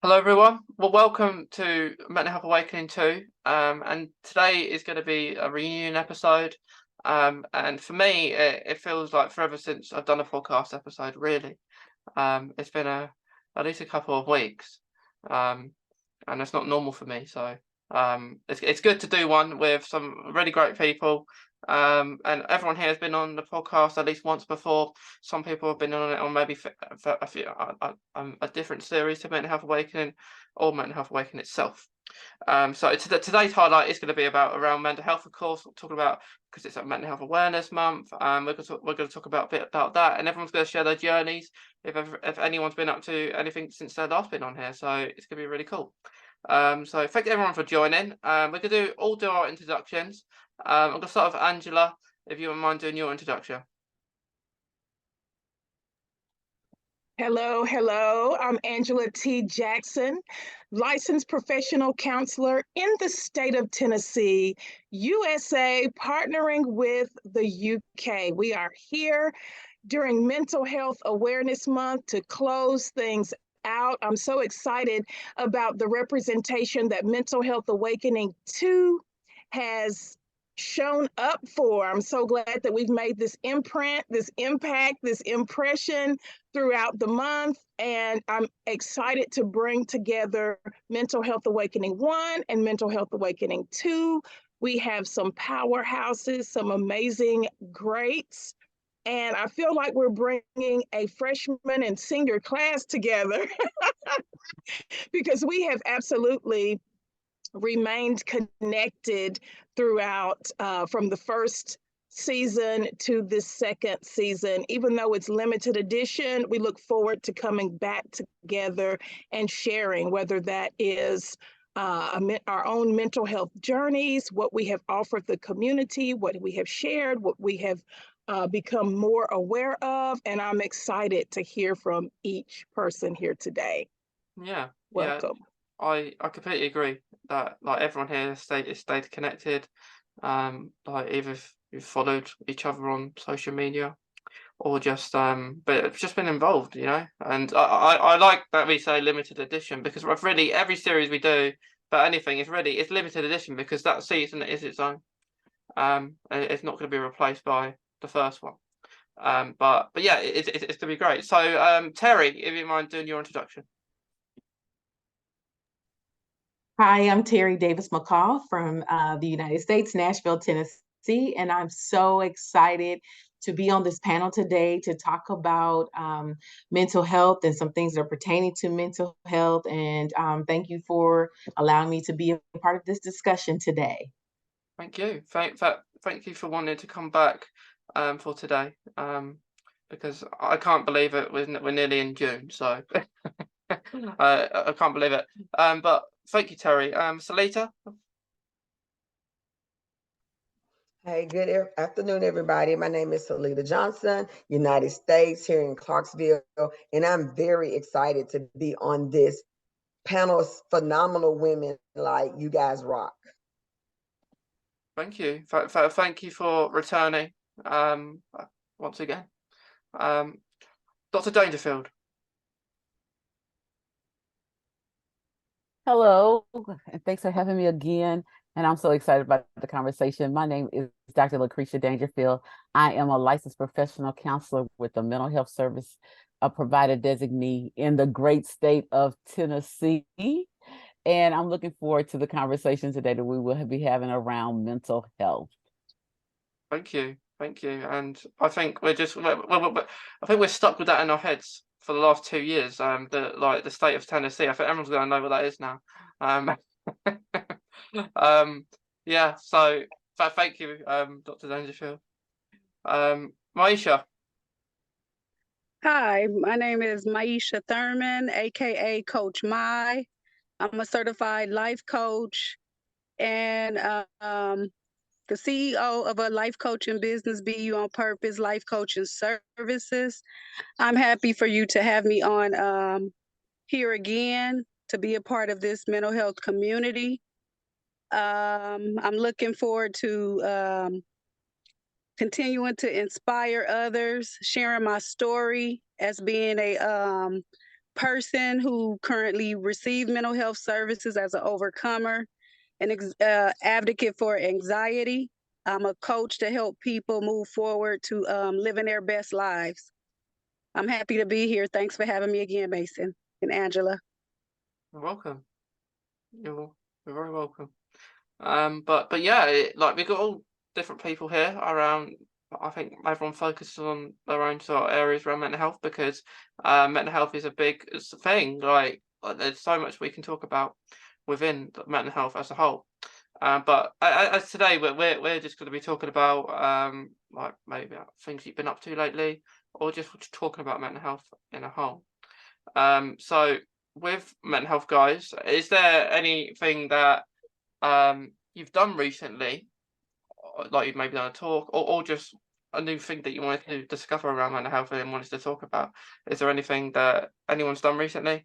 Hello everyone. Well, welcome to Mental Health Awakening 2. And today is going to be a reunion episode. And for me, it feels like forever since I've done a podcast episode, really. It's been at least a couple of weeks. And it's not normal for me. So it's good to do one with some really great people. And everyone here has been on the podcast at least once before. Some people have been on it on maybe for a few a different series to Mental Health Awakening or Mental Health Awakening itself. So today's highlight is going to be around mental health, of course. We'll talk about, because it's a Mental Health Awareness Month. We're going to talk about a bit about that, and everyone's going to share their journeys. If anyone's been up to anything since they've last been on here, so it's going to be really cool. So thank everyone for joining. We're going to do our introductions. I'm going to start with Angela, if you wouldn't mind doing your introduction. Hello. I'm Angela T. Jackson, licensed professional counselor in the state of Tennessee, USA, partnering with the UK. We are here during Mental Health Awareness Month to close things out. I'm so excited about the representation that Mental Health Awakening 2 has shown up for. I'm so glad that we've made this imprint, this impact, this impression throughout the month. And I'm excited to bring together Mental Health Awakening 1 and Mental Health Awakening 2. We have some powerhouses, some amazing greats. And I feel like we're bringing a freshman and senior class together because we have absolutely remained connected throughout from the first season to this second season. Even though it's limited edition, we look forward to coming back together and sharing, whether that is our own mental health journeys, what we have offered the community, what we have shared, what we have become more aware of. And I'm excited to hear from each person here today. Yeah. Welcome. I completely agree that like everyone here stayed connected. Like either you've followed each other on social media or just but it's just been involved, And I like that we say limited edition, because really every series we do, but anything is it's limited edition, because that season is its own. It's not going to be replaced by the first one. But yeah, it's going to be great. So Terri, if you mind doing your introduction. Hi, I'm Terri Davis McCall from the United States, Nashville, Tennessee, and I'm so excited to be on this panel today to talk about mental health and some things that are pertaining to mental health. And thank you for allowing me to be a part of this discussion today. Thank you. Thank you for wanting to come back for today, because I can't believe it. We're nearly in June, so I can't believe it. But thank you, Terri. Sellittia? Hey, good afternoon, everybody. My name is Sellittia Johnson, United States, here in Clarksville, and I'm very excited to be on this panel of phenomenal women. Like, you guys rock. Thank you. Thank you for returning once again. Dr. Dangerfield. Hello, and thanks for having me again. And I'm so excited about the conversation. My name is Dr. Lucretia Dangerfield. I am a licensed professional counselor with the mental health service, a provider designee in the great state of Tennessee. And I'm looking forward to the conversation today that we will be having around mental health. Thank you. And I think I think we're stuck with that in our heads for the last 2 years. The state of Tennessee. I think everyone's going to know what that is now. Yeah. So thank you, Dr. Dangerfield. Myesha. Hi, my name is Myesha Thurman, aka Coach My. I'm a certified life coach and the CEO of a life coaching business, Be You on Purpose Life Coaching Services. I'm happy for you to have me on here again to be a part of this mental health community. I'm looking forward to continuing to inspire others, sharing my story as being a person who currently receives mental health services as an overcomer, an advocate for anxiety. I'm a coach to help people move forward to living their best lives. I'm happy to be here. Thanks for having me again, Mason and Angela. You're welcome. You're very welcome. But yeah, like we've got all different people here around. I think everyone focuses on their own sort of areas around mental health because mental health is a big thing. Like there's so much we can talk about within mental health as a whole. But as today we're just going to be talking about like maybe things you've been up to lately, or just talking about mental health in a whole. So with mental health, guys, is there anything that you've done recently, like you've maybe done a talk, or just a new thing that you wanted to discover around mental health and wanted to talk about? Is there anything that anyone's done recently?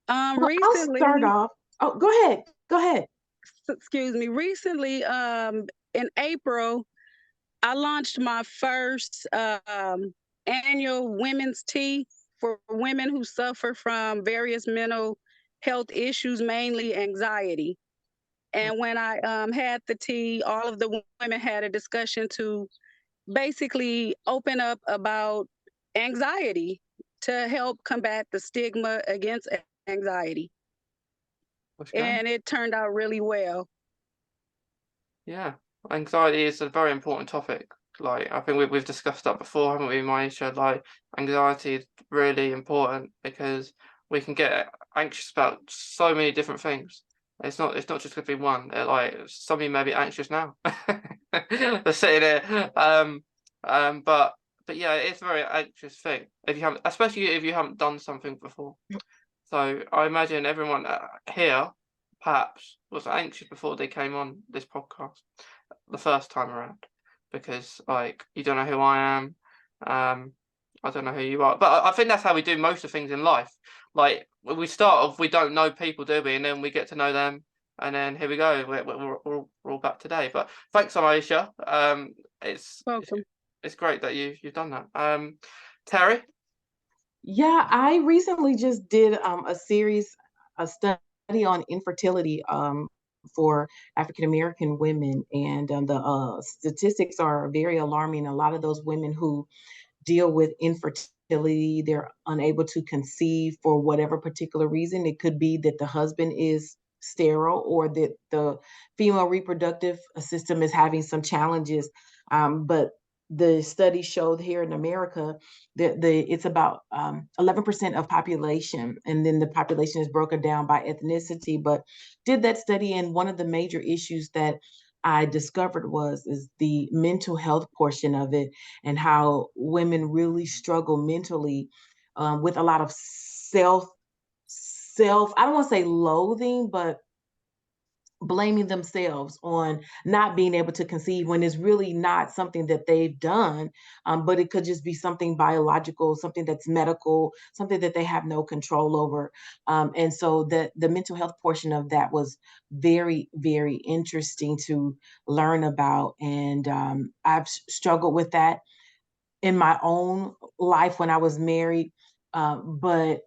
Well, Recently, I'll start off. Oh, go ahead. Go ahead. excuse me. Recently, in April, I launched my first annual women's tea for women who suffer from various mental health issues, mainly anxiety. And when I had the tea, all of the women had a discussion to basically open up about anxiety to help combat the stigma against anxiety. And it turned out really well. Yeah, anxiety is a very important topic. Like I think we've discussed that before, haven't we, Myesha? Like anxiety is really important because we can get anxious about so many different things. It's not just gonna be one. Like some of you may be anxious now. They're sitting there. But yeah, it's a very anxious thing if you haven't, especially if you haven't done something before. So I imagine everyone here perhaps was anxious before they came on this podcast the first time around because like you don't know who I am, I don't know who you are, but I think that's how we do most of things in life. Like when we start off, we don't know people, do we? And then we get to know them, and then here we go. We're all back today. But thanks, Myesha. Welcome. It's great that you've done that. Terri. Yeah, I recently just did a study on infertility for African American women, and the statistics are very alarming. A lot of those women who deal with infertility, they're unable to conceive for whatever particular reason. It could be that the husband is sterile or that the female reproductive system is having some challenges. But the study showed here in America that it's about 11% of population, and then the population is broken down by ethnicity. But did that study, and one of the major issues that I discovered is the mental health portion of it, and how women really struggle mentally with a lot of self. I don't want to say loathing, but blaming themselves on not being able to conceive when it's really not something that they've done, but it could just be something biological, something that's medical, something that they have no control over. And so the mental health portion of that was very, very interesting to learn about. And I've struggled with that in my own life when I was married, but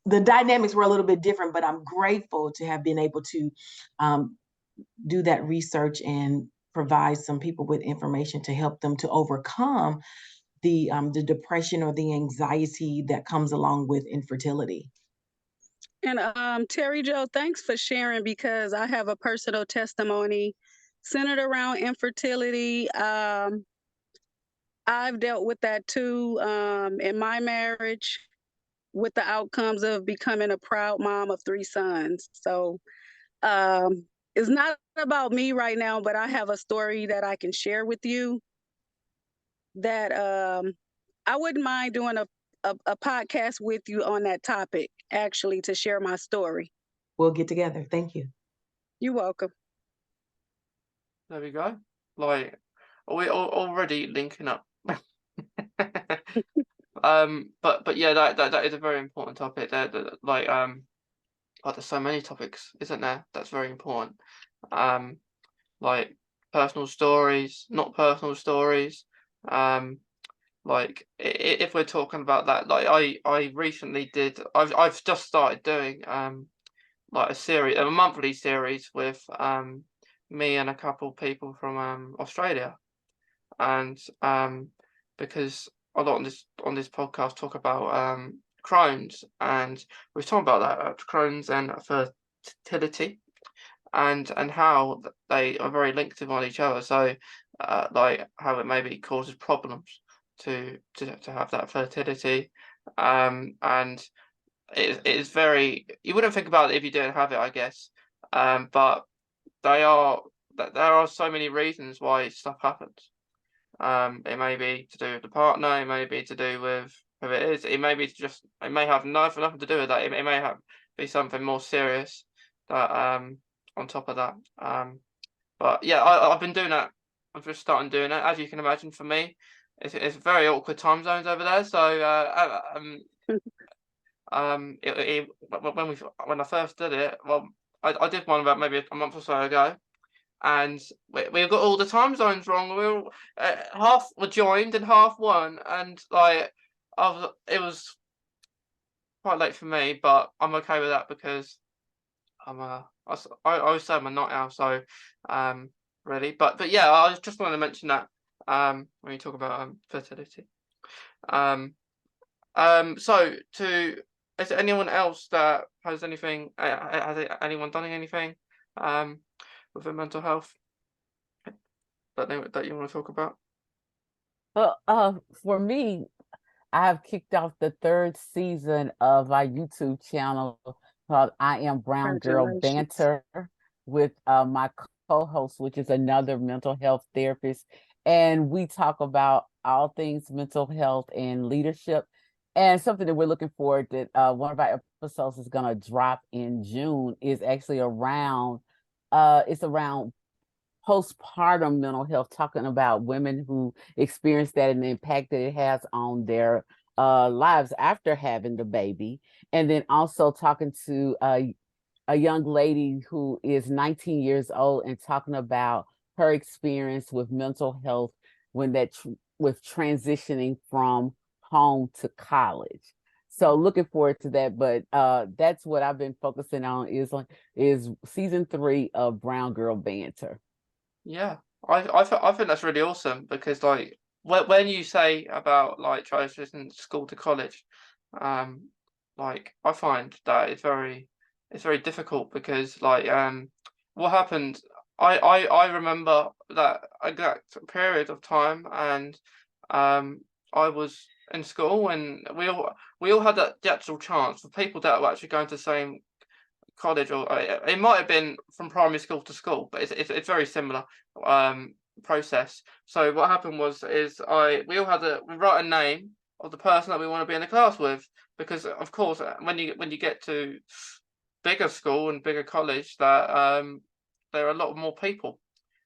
the dynamics were a little bit different, but I'm grateful to have been able to do that research and provide some people with information to help them to overcome the depression or the anxiety that comes along with infertility. And Terry Jo, thanks for sharing, because I have a personal testimony centered around infertility. I've dealt with that too in my marriage, with the outcomes of becoming a proud mom of 3 sons. So it's not about me right now, but I have a story that I can share with you that I wouldn't mind doing a podcast with you on that topic, actually, to share my story. We'll get together. Thank you. You're welcome. There we go. Like, are we already linking up? But yeah, that is a very important topic. Like there's so many topics, isn't there? That's very important. Like personal stories, not personal stories. like if we're talking about that, like I recently did, I've just started doing like a monthly series with me and a couple people from Australia, and because a lot on this podcast talk about Crohn's, and we're talking about that Crohn's and fertility, and how they are very linked to one each other. So like how it maybe causes problems to have that fertility, and it is very, you wouldn't think about it if you didn't have it, I guess, but there are so many reasons why stuff happens. It may be to do with the partner, it may be to do with who it is, it may be just, it may have nothing to do with that, it may have be something more serious that on top of that. But yeah, I've been doing that. I've just started doing it. As you can imagine, for me, it's very awkward time zones over there. So when I first did it, well, I did one about maybe a month or so ago, and we got all the time zones wrong. We were half were joined and half weren't, and like it was quite late for me, but I'm okay with that because I always say I'm a night owl, so ready. But yeah, I just wanted to mention that when you talk about fertility. So is there anyone else that has anything? Has anyone done anything with their mental health that you want to talk about? Well, for me, I have kicked off the 3rd season of our YouTube channel called I Am Brown Girl Congratulations. Banter with my co-host, which is another mental health therapist. And we talk about all things mental health and leadership. And something that we're looking forward that one of our episodes is going to drop in June is actually around, it's around postpartum mental health, talking about women who experience that and the impact that it has on their lives after having the baby. And then also talking to a young lady who is 19 years old and talking about her experience with mental health when with transitioning from home to college. So looking forward to that, but that's what I've been focusing on is season 3 of Brown Girl Banter. Yeah, I think that's really awesome, because like when you say about like transitioning school to college, like I find that it's very difficult, because like what happened, I remember that exact period of time, and I was in school, and we all had the actual chance for people that were actually going to the same college, or it might have been from primary school to school, but it's very similar process. So what happened is we write a name of the person that we want to be in the class with, because of course when you get to bigger school and bigger college, that there are a lot more people,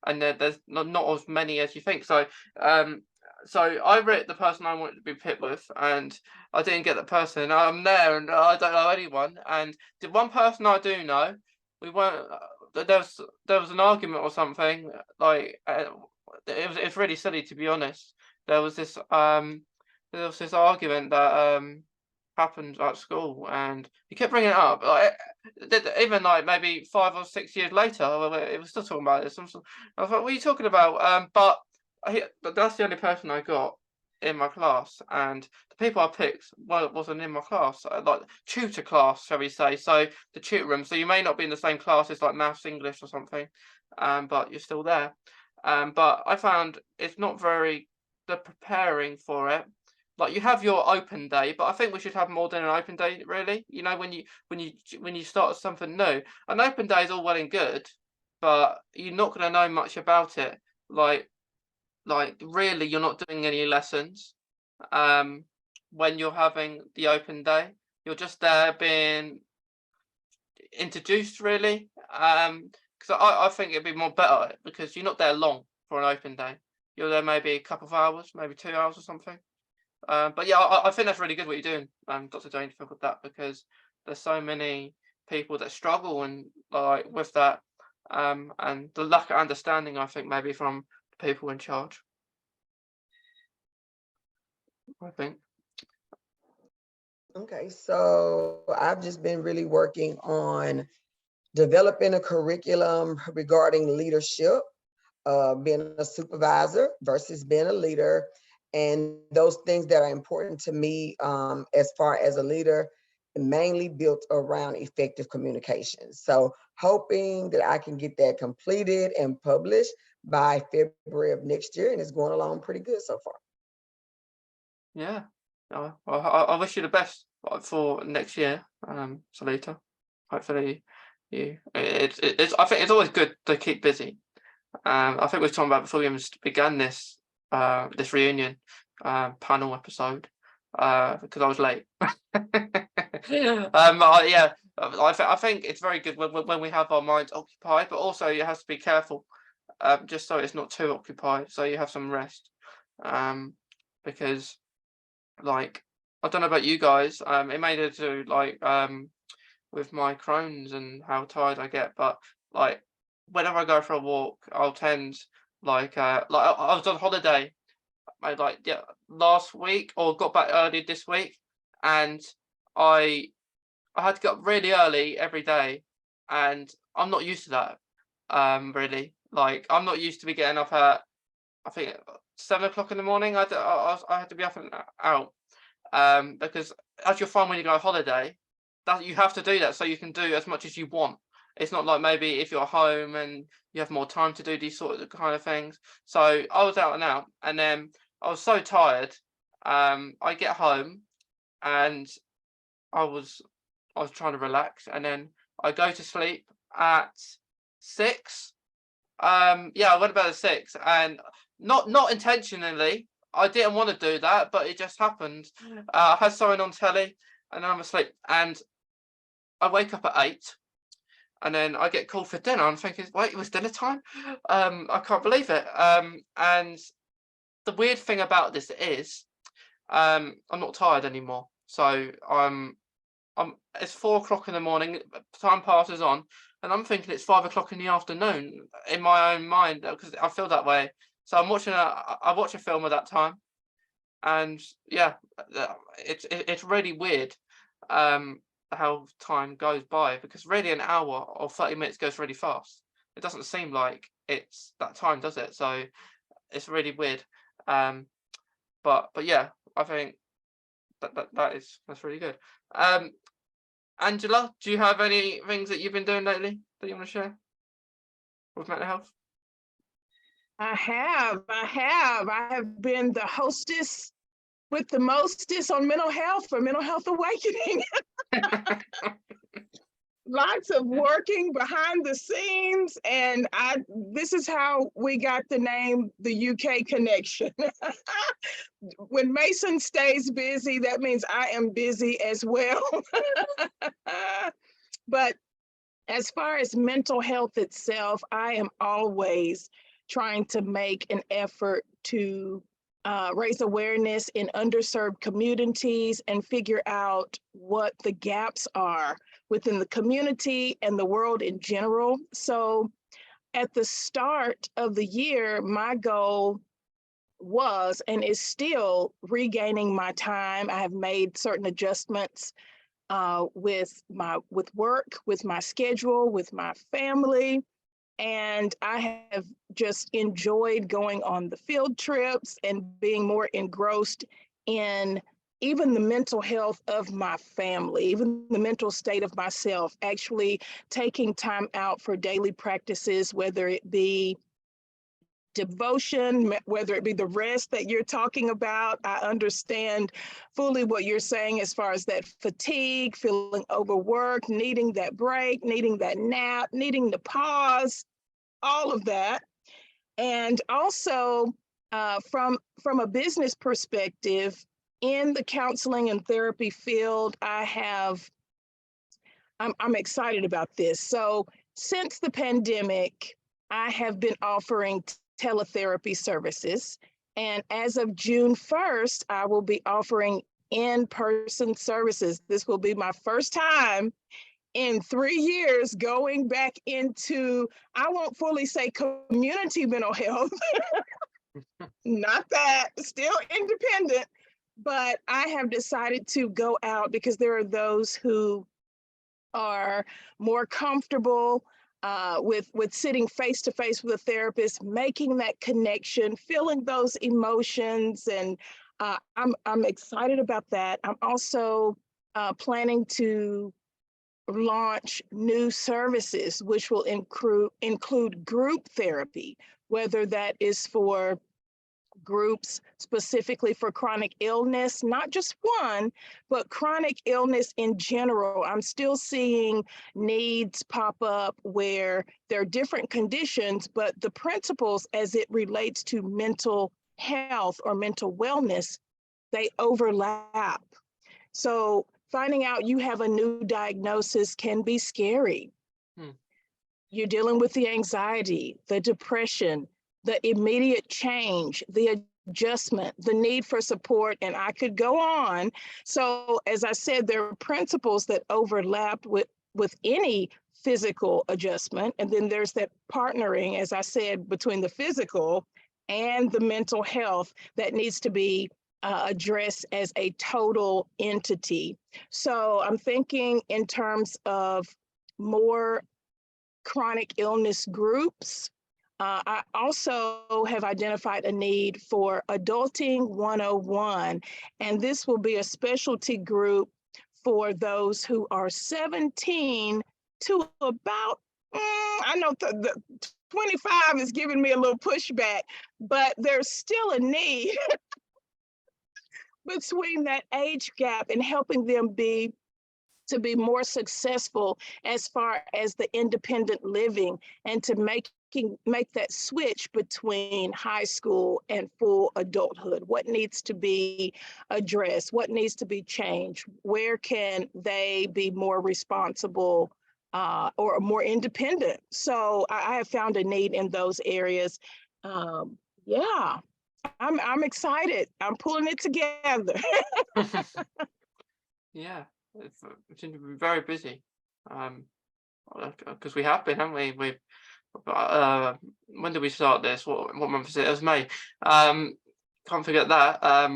and there's not as many as you think. So so I wrote the person I wanted to be pit with, and I didn't get the person. I'm there, and I don't know anyone. And the one person I do know, we weren't. There was an argument or something. Like it was really silly, to be honest. There was this argument that happened at school, and he kept bringing it up. Like even like maybe 5 or 6 years later, it was still talking about this. I was like, "What are you talking about?" But that's the only person I got in my class, and the people I picked wasn't in my class, like tutor class, shall we say? So the tutor room. So you may not be in the same class as like maths, English, or something, but you're still there. But I found it's not very the preparing for it. Like you have your open day, but I think we should have more than an open day, really. You know, when you start something new, an open day is all well and good, but you're not going to know much about it. Like really, you're not doing any lessons when you're having the open day. You're just there being introduced, really. Because I think it'd be more better, because you're not there long for an open day. You're there maybe a couple of hours, maybe 2 hours or something. But yeah, I think that's really good what you're doing, Dr. Dangerfield, with that, because there's so many people that struggle and like with that, and the lack of understanding, I think, maybe from people in charge. I think. Okay, so I've just been really working on developing a curriculum regarding leadership, being a supervisor versus being a leader, and those things that are important to me as far as a leader, mainly built around effective communication. So hoping that I can get that completed and published by February of next year, and it's going along pretty good so far. Yeah. Well, I wish you the best for next year, Sellittia. Hopefully, it's. I think it's always good to keep busy. I think we were talking about before we even began this this reunion panel episode because I was late. Yeah, I think it's very good when we have our minds occupied, but also you have to be careful just so it's not too occupied, so you have some rest. Because like I don't know about you guys, it made it to like with my Crohn's and how tired I get, but like whenever I go for a walk, I'll tend like I was on holiday, last week or got back early this week, and I had to get up really early every day, and I'm not used to that. Really, like I'm not used to be getting up at I think 7 o'clock in the morning. I had to be up and out. Because as you'll find when you go on holiday, that you have to do that so you can do as much as you want. It's not like maybe if you're home and you have more time to do these sort of kind of things. So I was out, and then I was so tired. I get home and I was trying to relax, and then I go to sleep at 6. Yeah, I went to bed at 6, and not intentionally. I didn't want to do that, but it just happened. I had something on telly, and I'm asleep, and I wake up at 8, and then I get called for dinner. I'm thinking, wait, it was dinner time? I can't believe it. And the weird thing about this is, I'm not tired anymore. So it's 4 o'clock in the morning. Time passes on, and I'm thinking it's 5 o'clock in the afternoon in my own mind because I feel that way. So I watch a film at that time, and yeah, it's really weird how time goes by, because really an hour or 30 minutes goes really fast. It doesn't seem like it's that time, does it? So it's really weird. But yeah, I think that's really good. Angela, do you have any things that you've been doing lately that you want to share with mental health? I have been the hostess with the mostest on mental health for Mental Health Awakening. Lots of working behind the scenes, and this is how we got the name the UK Connection. When Mason stays busy, that means I am busy as well. But as far as mental health itself, I am always trying to make an effort to raise awareness in underserved communities and figure out what the gaps are within the community and the world in general. So at the start of the year, my goal was and is still regaining my time. I have made certain adjustments with work, with my schedule, with my family. And I have just enjoyed going on the field trips and being more engrossed in even the mental health of my family, even the mental state of myself, actually taking time out for daily practices, whether it be devotion, whether it be the rest that you're talking about. I understand fully what you're saying as far as that fatigue, feeling overworked, needing that break, needing that nap, needing to pause, all of that. And also from a business perspective, in the counseling and therapy field, I'm excited about this. So since the pandemic, I have been offering teletherapy services. And as of June 1st, I will be offering in-person services. This will be my first time in 3 years going back into, I won't fully say community mental health, not that, still independent, but I have decided to go out because there are those who are more comfortable with sitting face to face with a therapist, making that connection, feeling those emotions, and I'm excited about that. I'm also planning to launch new services, which will include group therapy, whether that is for groups specifically for chronic illness, not just one, but chronic illness in general. I'm still seeing needs pop up where there are different conditions, but the principles as it relates to mental health or mental wellness, they overlap. So finding out you have a new diagnosis can be scary. You're dealing with the anxiety, the depression, the immediate change, the adjustment, the need for support, and I could go on. So as I said, there are principles that overlap with any physical adjustment. And then there's that partnering, as I said, between the physical and the mental health that needs to be addressed as a total entity. So I'm thinking in terms of more chronic illness groups. I also have identified a need for Adulting 101, and this will be a specialty group for those who are 17 to about, I know the 25 is giving me a little pushback, but there's still a need between that age gap and helping them to be more successful as far as the independent living and to make that switch between high school and full adulthood. What needs to be addressed? What needs to be changed? Where can they be more responsible or more independent? So I have found a need in those areas. Yeah, I'm excited. I'm pulling it together. Yeah, it's been very busy. Because we have been, haven't we? We've when did we start this? What month is it? It was May. Can't forget that. I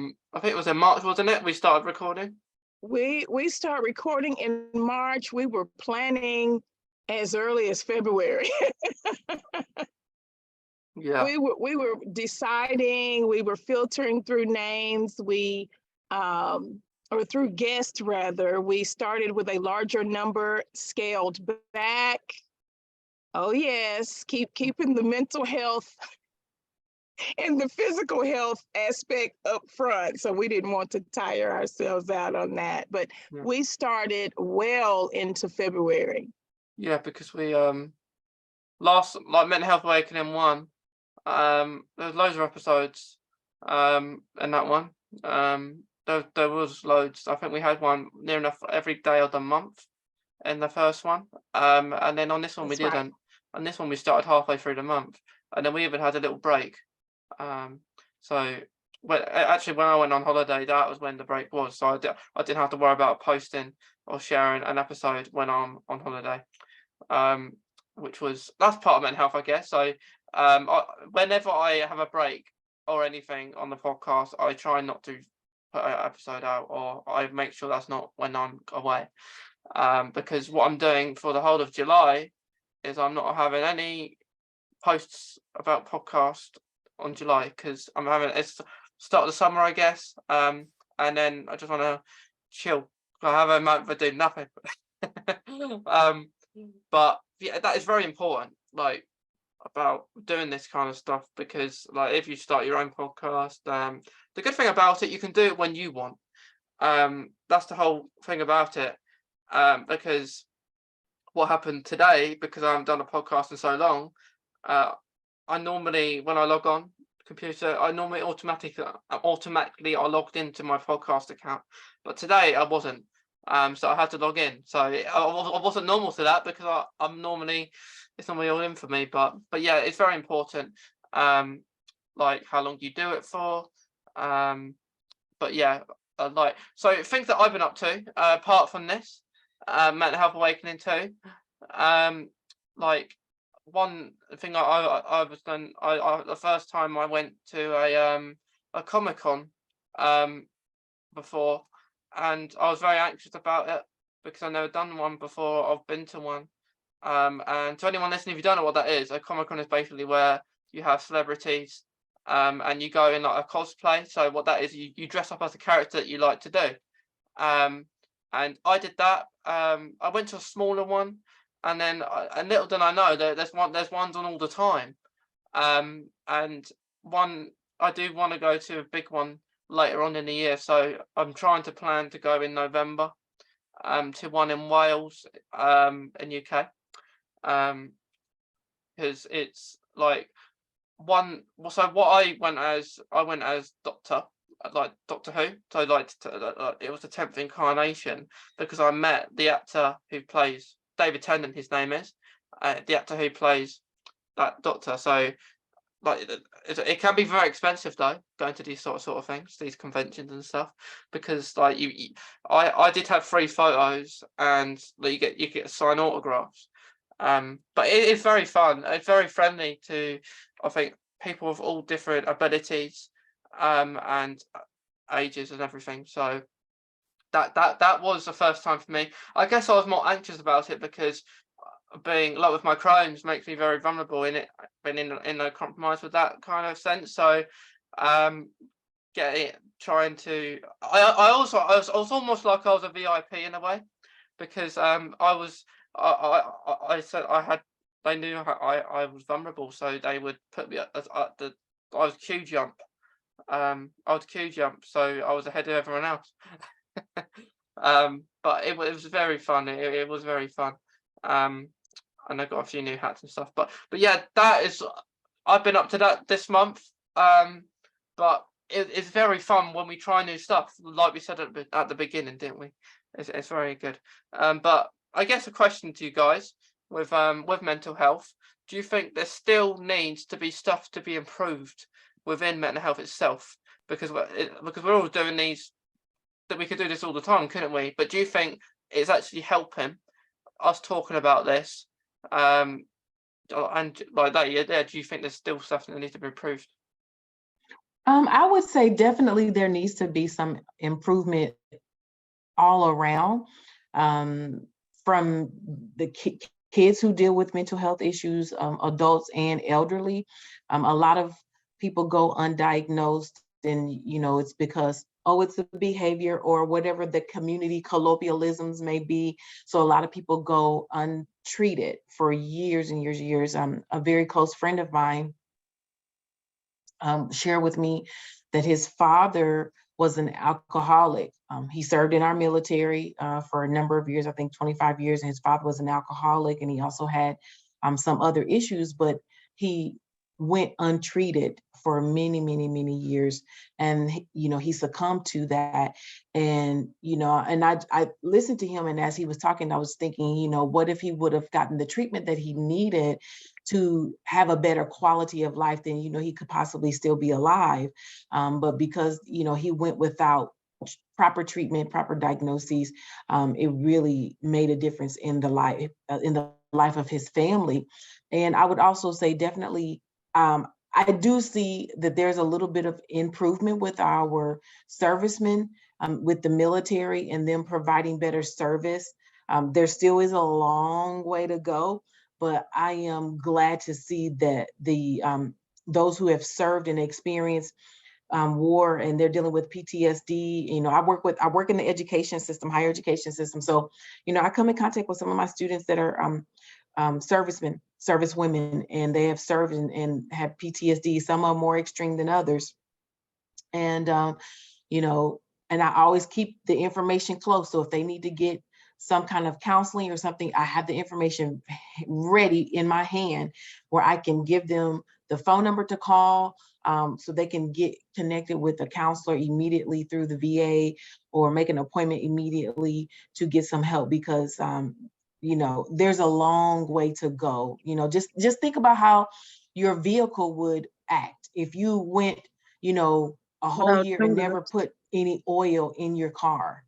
think it was in March, wasn't it? We started recording. We start recording in March. We were planning as early as February. Yeah. We were deciding, we were filtering through names, or through guests rather. We started with a larger number, scaled back. Oh yes, keeping the mental health and the physical health aspect up front. So we didn't want to tire ourselves out on that. But Yeah. we started well into February. Yeah, because we last Mental Health Awakening 1, there's loads of episodes in that one. There was loads. I think we had one near enough every day of the month in the first one. And then on this one That's we right. didn't. On this one we started halfway through the month, and then we even had a little break. So when I went on holiday, that was when the break was. So I didn't have to worry about posting or sharing an episode when I'm on holiday. That's part of mental health, I guess. So whenever I have a break or anything on the podcast, I try not to put an episode out, or I make sure that's not when I'm away. Because what I'm doing for the whole of July is I'm not having any posts about podcast on July, because it's start of the summer, I guess. And then I just want to chill. I have a month for doing nothing. But yeah, that is very important, like, about doing this kind of stuff, because like if you start your own podcast, the good thing about it, you can do it when you want. That's the whole thing about it. Because what happened today, because I haven't done a podcast in so long, I normally, when I log on computer, I normally automatically I logged into my podcast account, but today I wasn't. So I had to log in. So I wasn't normal to that, because I'm normally, it's normally all in for me. But yeah, it's very important. Like how long you do it for. But yeah, so things that I've been up to apart from this, Mental Health Awakening 2. Like one thing I was done. I the first time I went to a Comic-Con, before, and I was very anxious about it because I've never done one before. I've been to one. And to anyone listening, if you don't know what that is, a Comic-Con is basically where you have celebrities and you go in like a cosplay. So what that is, you dress up as a character that you like to do. And I did that. I went to a smaller one, and then and little did I know that there's ones on all the time. And one I do want to go to a big one later on in the year, so I'm trying to plan to go in November to one in Wales in UK, because it's like one. So what I went as Doctor, like Doctor Who. So like it was the 10th incarnation, because I met the actor who plays David Tennant. His name is the actor who plays that Doctor. So like it can be very expensive though, going to these sort of things, these conventions and stuff, because like I did have free photos, and like, you get signed autographs. But it is very fun. It's very friendly to, I think, people of all different abilities and ages and everything. So that was the first time for me. I guess I was more anxious about it because being like with my Crohn's makes me very vulnerable in it, been in a compromise with that kind of sense. So trying to I was almost like I was a VIP in a way, because I said they knew I was vulnerable, so they would put me at the I was queue jump. So I was ahead of everyone else. But it was very fun. It was very fun. And I got a few new hats and stuff. But yeah, I've been up to that this month. But it's very fun when we try new stuff, like we said at the beginning, didn't we? It's very good. But I guess a question to you guys with mental health: do you think there still needs to be stuff to be improved within mental health itself? Because we're all doing these, that we could do this all the time, couldn't we? But do you think it's actually helping us talking about this? And like that, yeah, do you think there's still stuff that needs to be improved? I would say definitely there needs to be some improvement all around, from the kids who deal with mental health issues, adults and elderly. A lot of people go undiagnosed, and it's because, oh, it's a behavior or whatever the community colloquialisms may be. So a lot of people go untreated for years and years and years. A very close friend of mine shared with me that his father was an alcoholic. He served in our military for a number of years, I think 25 years, and his father was an alcoholic, and he also had some other issues, but he went untreated for many, many, many years. And, he succumbed to that. And, and I listened to him, and as he was talking, I was thinking, what if he would have gotten the treatment that he needed to have a better quality of life, then, he could possibly still be alive. But because, he went without proper treatment, proper diagnoses, it really made a difference in the life of his family. And I would also say definitely, I do see that there's a little bit of improvement with our servicemen, with the military and them providing better service. There still is a long way to go, but I am glad to see that those who have served and experienced war, and they're dealing with PTSD. I work in the education system, higher education system. So, I come in contact with some of my students that are servicemen, servicewomen, and they have served and have PTSD. Some are more extreme than others. And, and I always keep the information close. So if they need to get some kind of counseling or something, I have the information ready in my hand where I can give them the phone number to call, so they can get connected with a counselor immediately through the VA, or make an appointment immediately to get some help, because there's a long way to go. Just think about how your vehicle would act if you went, a whole year and never put any oil in your car.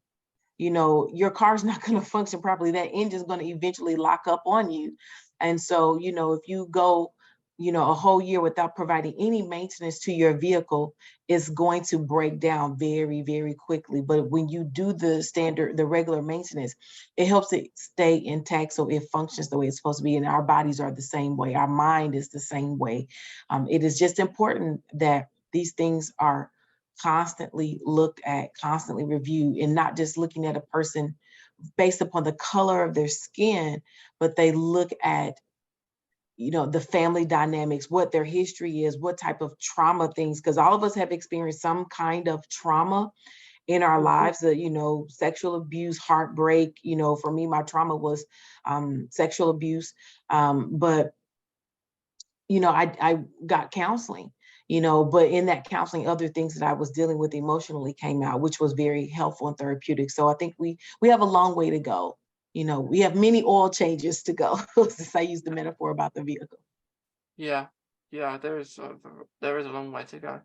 Your car's not going to function properly. That engine's going to eventually lock up on you. And so, if you go a whole year without providing any maintenance to your vehicle is going to break down very, very quickly. But when you do the regular maintenance, it helps it stay intact so it functions the way it's supposed to be. And our bodies are the same way. Our mind is the same way. It is just important that these things are constantly looked at, constantly reviewed, and not just looking at a person based upon the color of their skin, but they look at the family dynamics, what their history is, what type of trauma things, because all of us have experienced some kind of trauma in our lives, sexual abuse, heartbreak. For me, my trauma was sexual abuse. But I got counseling, but in that counseling, other things that I was dealing with emotionally came out, which was very helpful and therapeutic. So I think we have a long way to go. We have many oil changes to go, since I used the metaphor about the vehicle. Yeah, there is a long way to go.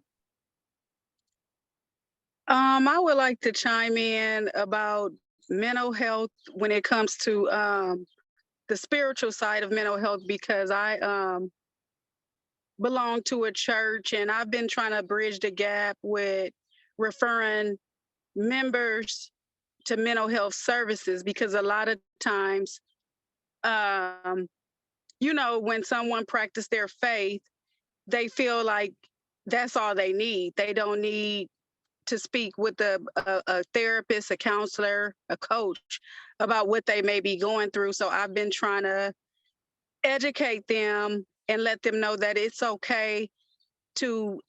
I would like to chime in about mental health when it comes to the spiritual side of mental health, because I belong to a church, and I've been trying to bridge the gap with referring members to mental health services, because a lot of times, when someone practices their faith, they feel like that's all they need. They don't need to speak with a therapist, a counselor, a coach about what they may be going through. So I've been trying to educate them and let them know that it's okay to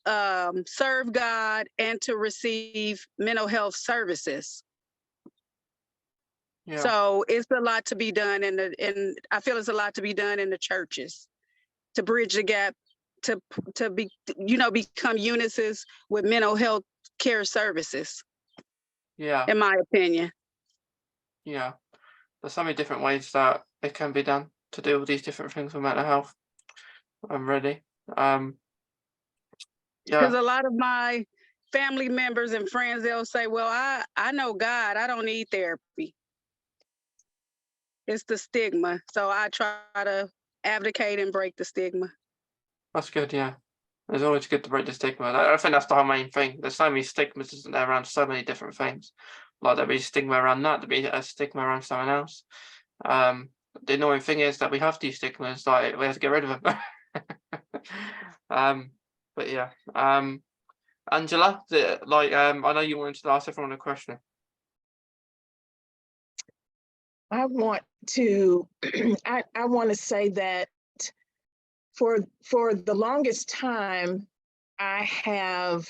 serve God and to receive mental health services. Yeah. So it's a lot to be done, and I feel it's a lot to be done in the churches to bridge the gap, to be become unices with mental health care services. Yeah. In my opinion. Yeah. There's so many different ways that it can be done to deal with these different things with mental health. I'm ready. Because Yeah. a lot of my family members and friends, they'll say, well, I know God, I don't need therapy. It's the stigma. So I try to advocate and break the stigma. That's good, yeah. It's always good to break the stigma. I think that's the whole main thing. There's so many stigmas, isn't there, around so many different things. Like there'll be stigma around that, there'll be a stigma around someone else. The annoying thing is that we have these stigmas, like we have to get rid of them. But yeah. Angela, I know you wanted to ask everyone a question. I want to I want to say that for the longest time, I have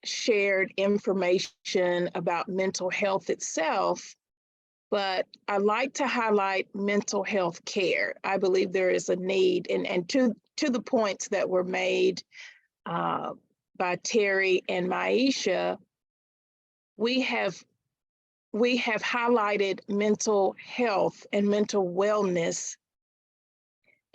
shared information about mental health itself, but I like to highlight mental health care. I believe there is a need, and to the points that were made by Terri and Myesha, we have highlighted mental health and mental wellness.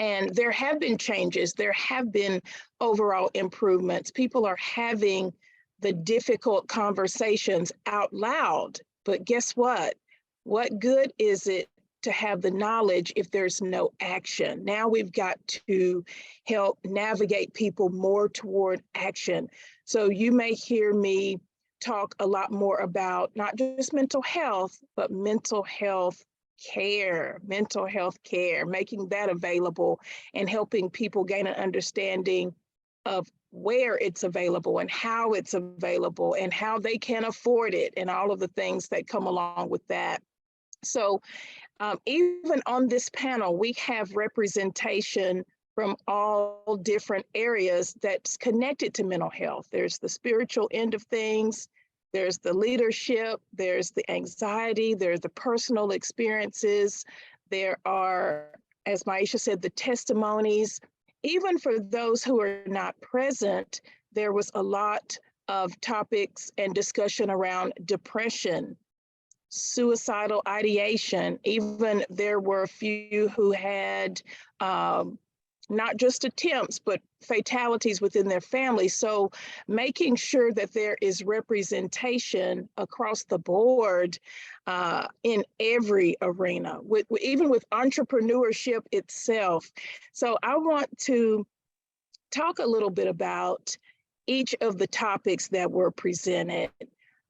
And there have been changes. There have been overall improvements. People are having the difficult conversations out loud. But guess what? What good is it to have the knowledge if there's no action? Now we've got to help navigate people more toward action. So you may hear me talk a lot more about not just mental health, but mental health care, making that available and helping people gain an understanding of where it's available and how it's available and how they can afford it and all of the things that come along with that. So even on this panel, we have representation from all different areas that's connected to mental health. There's the spiritual end of things, there's the leadership, there's the anxiety, there's the personal experiences, there are, as Myesha said, the testimonies. Even for those who are not present, there was a lot of topics and discussion around depression, suicidal ideation. Even there were a few who had not just attempts, but fatalities within their family. So making sure that there is representation across the board in every arena, even with entrepreneurship itself. So I want to talk a little bit about each of the topics that were presented.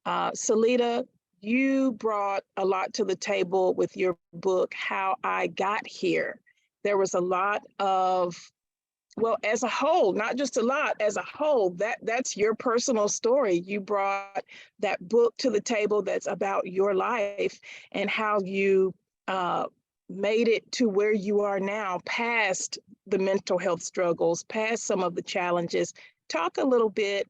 Sellittia, you brought a lot to the table with your book, How I Got Here. There was a lot of, well, as a whole, not just a lot, as a whole, that's your personal story. You brought that book to the table that's about your life and how you made it to where you are now, past the mental health struggles, past some of the challenges. Talk a little bit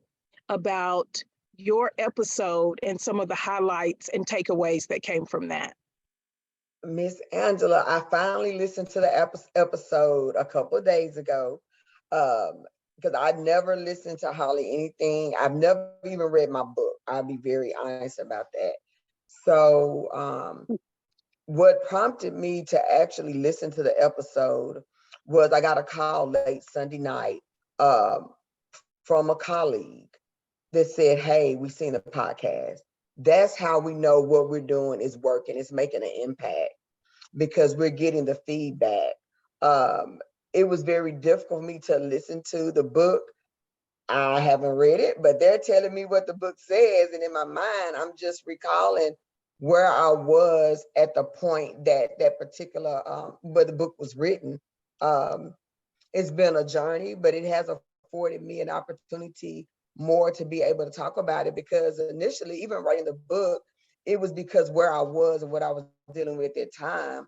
about your episode and some of the highlights and takeaways that came from that. Miss Angela, I finally listened to the episode a couple of days ago because I never listened to hardly anything. I've never even read my book. I'll be very honest about that. So what prompted me to actually listen to the episode was I got a call late Sunday night from a colleague that said, hey, we've seen the podcast. That's how we know what we're doing is working, it's making an impact, because we're getting the feedback. It was very difficult for me to listen to the book. I haven't read it, but they're telling me what the book says. And in my mind, I'm just recalling where I was at the point that particular, where the book was written. It's been a journey, but it has afforded me an opportunity more to be able to talk about it, because initially, even writing the book, it was because where I was and what I was dealing with at the time.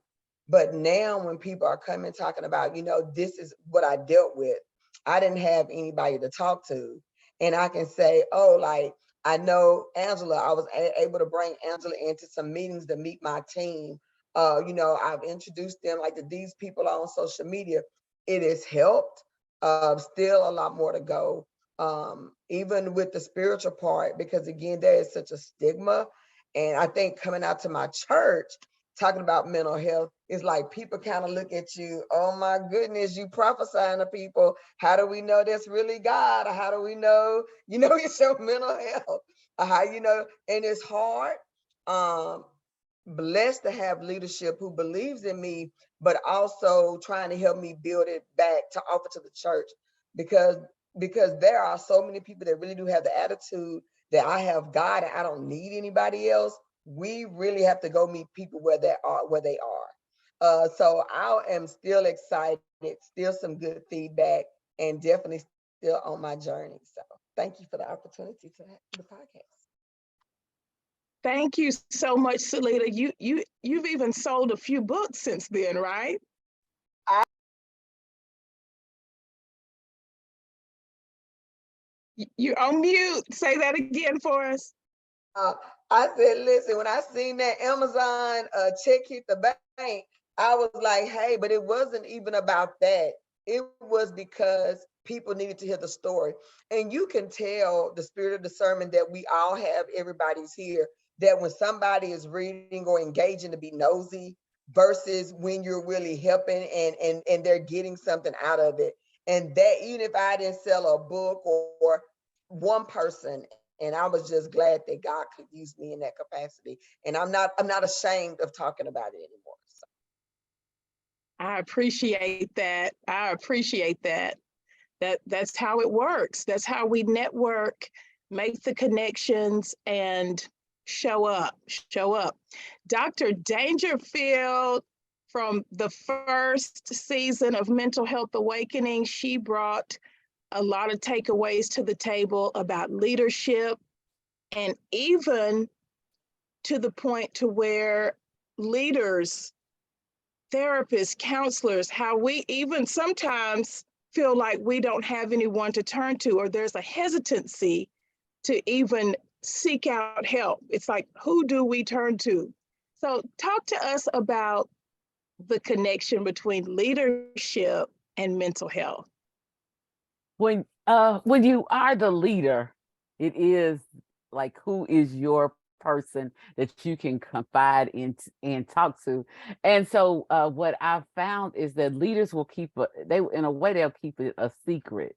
But now when people are coming talking about, this is what I dealt with, I didn't have anybody to talk to. And I can say, oh, like, I know Angela, I was able to bring Angela into some meetings to meet my team. I've introduced them like to these people on social media. It has helped. Still a lot more to go. Even with the spiritual part, because again, there is such a stigma. And I think coming out to my church, talking about mental health, is like people kind of look at you, oh my goodness, you prophesying to people. How do we know that's really God? Or how do we know, it's your mental health? Or how, and it's hard. Blessed to have leadership who believes in me, but also trying to help me build it back to offer to the church, because there are so many people that really do have the attitude that I have God and I don't need anybody else. We really have to go meet people where they are. So I am still excited, still some good feedback, and definitely still on my journey. So thank you for the opportunity to have the podcast. Thank you so much, Sellittia. You've even sold a few books since then, right? You're on mute. Say that again for us. I said, listen, when I seen that Amazon check hit the bank, I was like, hey, but it wasn't even about that. It was because people needed to hear the story. And you can tell the spirit of discernment that we all have, everybody's here, that when somebody is reading or engaging to be nosy versus when you're really helping and they're getting something out of it. And that even if I didn't sell a book or one person, and I was just glad that God could use me in that capacity. And I'm not ashamed of talking about it anymore. So. I appreciate that. That's how it works. That's how we network, make the connections, and show up. Dr. Dangerfield, from the first season of Mental Health Awakening, she brought a lot of takeaways to the table about leadership, and even to the point to where leaders, therapists, counselors, how we even sometimes feel like we don't have anyone to turn to, or there's a hesitancy to even seek out help. It's like, who do we turn to? So talk to us about the connection between leadership and mental health. When you are the leader, it is like, who is your person that you can confide in and talk to. And so what I've found is that leaders will in a way they'll keep it a secret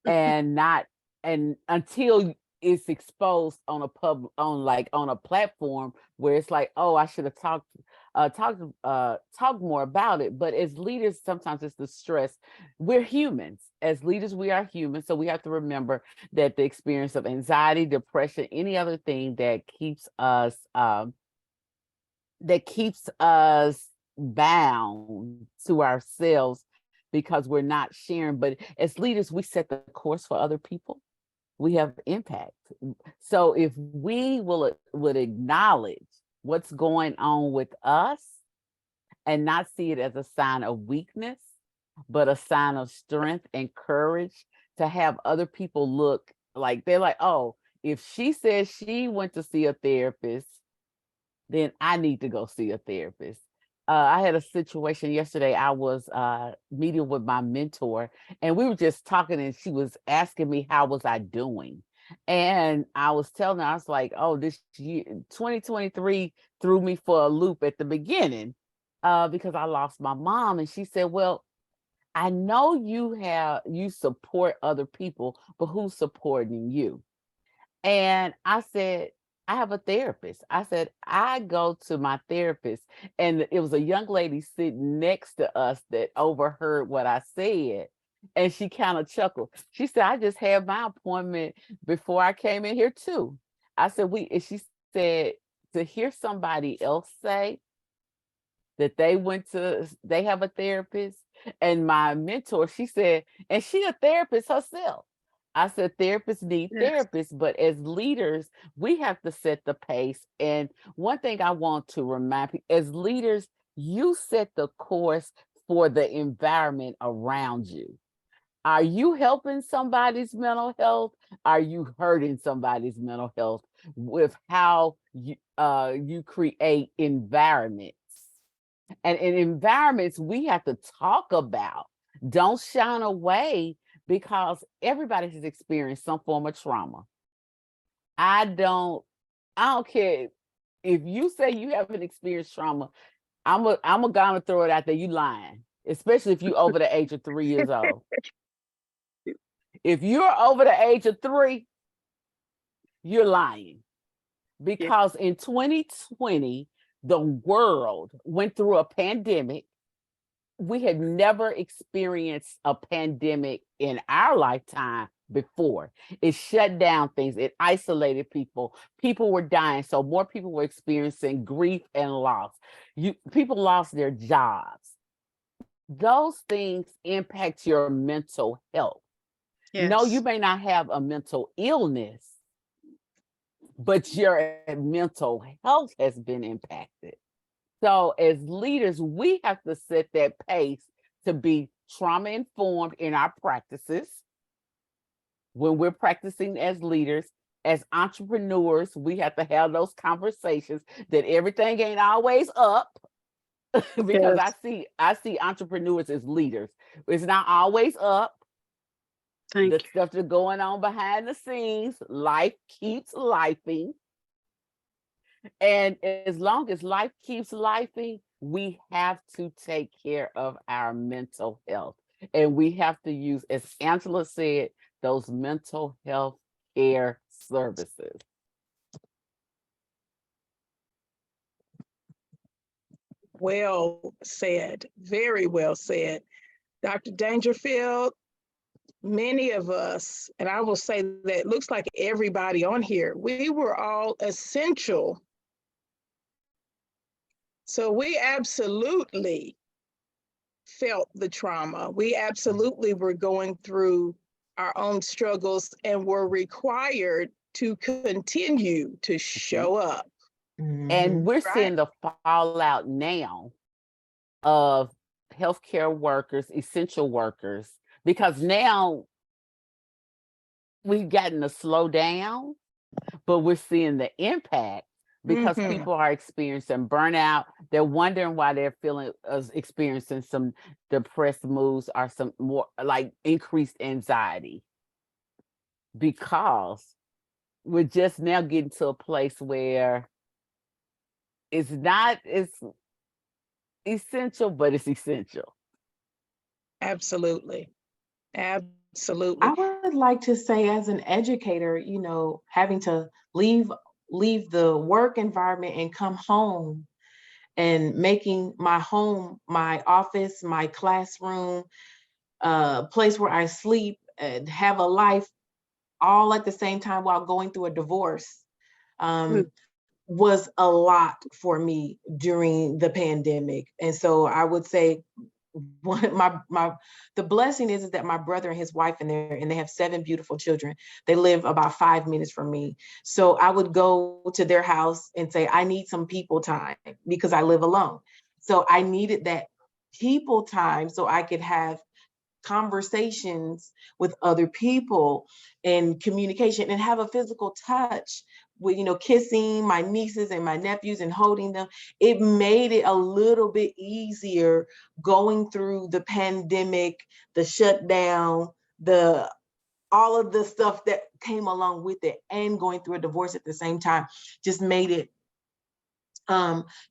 and not, and until it's exposed on a platform where it's like, oh, I should have talked more about it. But as leaders, sometimes it's the stress. We're humans. As leaders, we are human, so we have to remember that the experience of anxiety, depression, any other thing that keeps us bound to ourselves because we're not sharing. But as leaders, we set the course for other people. We have impact. So if we would acknowledge what's going on with us and not see it as a sign of weakness, but a sign of strength and courage, to have other people look like they're like, oh, if she says she went to see a therapist, then I need to go see a therapist. I had a situation yesterday. I was meeting with my mentor, and we were just talking, and she was asking me how was I doing. And I was telling her, I was like, oh, this year, 2023 threw me for a loop at the beginning because I lost my mom. And she said, well, I know you support other people, but who's supporting you? And I said, I have a therapist. I said, I go to my therapist. And it was a young lady sitting next to us that overheard what I said. And she kind of chuckled. She said, I just had my appointment before I came in here too. I said, and she said, to hear somebody else say that they have a therapist. And my mentor, she said, and she a therapist herself. I said, therapists need therapists, but as leaders, we have to set the pace. And one thing I want to remind people, as leaders, you set the course for the environment around you. Are you helping somebody's mental health? Are you hurting somebody's mental health with how you create environments? And in environments, we have to talk about. Don't shun away, because everybody has experienced some form of trauma. I don't care if you say you haven't experienced trauma. I'm gonna throw it out there. You lying, especially if you over the age of 3 years old. If you're over the age of 3, you're lying, because in 2020, the world went through a pandemic. We had never experienced a pandemic in our lifetime before. It shut down things. It isolated people. People were dying. So more people were experiencing grief and loss. People lost their jobs. Those things impact your mental health. Yes. No, you may not have a mental illness, but your mental health has been impacted. So as leaders, we have to set that pace to be trauma informed in our practices. When we're practicing as leaders, as entrepreneurs, we have to have those conversations that everything ain't always up. Because I see entrepreneurs as leaders. It's not always up. The stuff that's going on behind the scenes, life keeps lifing. And as long as life keeps lifing, we have to take care of our mental health. And we have to use, as Angela said, those mental health care services. Well said. Very well said. Dr. Dangerfield, many of us, and I will say that looks like everybody on here, we were all essential. So we absolutely felt the trauma. We absolutely were going through our own struggles and were required to continue to show up. And we're seeing the fallout now of healthcare workers, essential workers, because now we've gotten to slow down, but we're seeing the impact because people are experiencing burnout. They're wondering why they're experiencing some depressed moods or some more like increased anxiety, because we're just now getting to a place where it's not as essential, but it's essential. Absolutely. Absolutely. I would like to say, as an educator, you know, having to leave the work environment and come home, and making my home my office, my classroom, place where I sleep and have a life, all at the same time while going through a divorce, Mm. was a lot for me during the pandemic. And so I would say one my the blessing is that my brother and his wife and they have 7 beautiful children. They live about 5 minutes from me. So I would go to their house and say, I need some people time because I live alone. So I needed that people time so I could have conversations with other people and communication and have a physical touch with, you know, kissing my nieces and my nephews and holding them. It made it a little bit easier going through the pandemic, the shutdown, the all of the stuff that came along with it, and going through a divorce at the same time just made it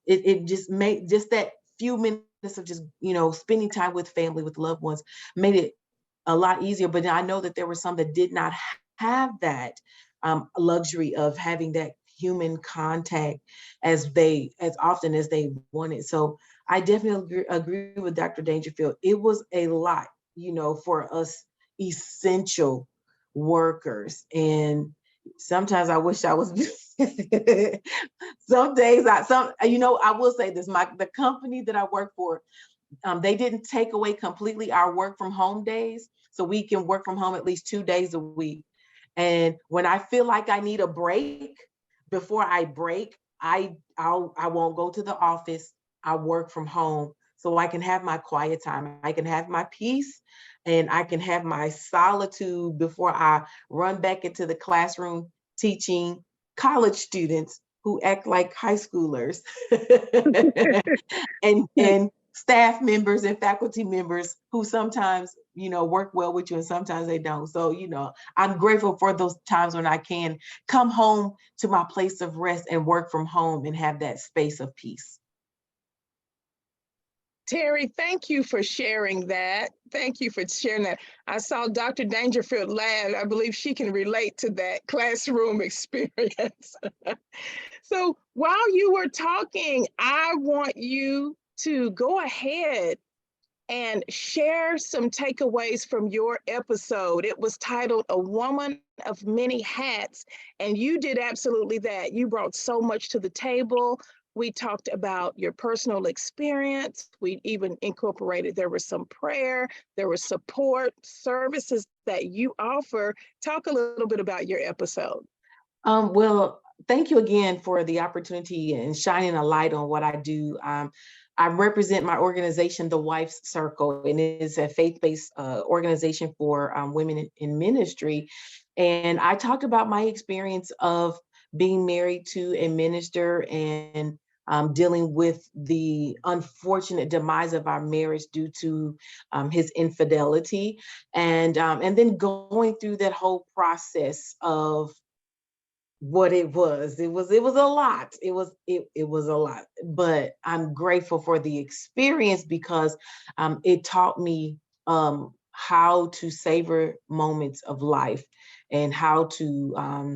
it just made just that few minutes of just, you know, spending time with family, with loved ones, made it a lot easier. But I know that there were some that did not have that luxury of having that human contact as often as they wanted. So I definitely agree with Dr. Dangerfield. It was a lot, you know, for us essential workers. And sometimes I wish I was some days you know, I will say this, the company that I work for, they didn't take away completely our work from home days. So we can work from home at least 2 days a week. And when I feel like I need a break, before I break, I won't go to the office. I work from home so I can have my quiet time. I can have my peace and I can have my solitude before I run back into the classroom teaching college students who act like high schoolers and staff members and faculty members who sometimes, you know, work well with you and sometimes they don't. So, you know, I'm grateful for those times when I can come home to my place of rest and work from home and have that space of peace. Terri, thank you for sharing that. Thank you for sharing that. I saw Dr. Dangerfield laugh. I believe she can relate to that classroom experience. So while you were talking, I want you to go ahead and share some takeaways from your episode. It was titled A Woman of Many Hats, and you did absolutely that. You brought so much to the table. We talked about your personal experience. We even incorporated, there was some prayer, there was support, services that you offer. Talk a little bit about your episode. Well, thank you again for the opportunity and shining a light on what I do. I represent my organization, the Wife's Circle, and it is a faith-based organization for women in ministry. And I talked about my experience of being married to a minister and dealing with the unfortunate demise of our marriage due to his infidelity, and then going through that whole process of what it was. It was a lot. It was a lot. But I'm grateful for the experience because it taught me how to savor moments of life and how to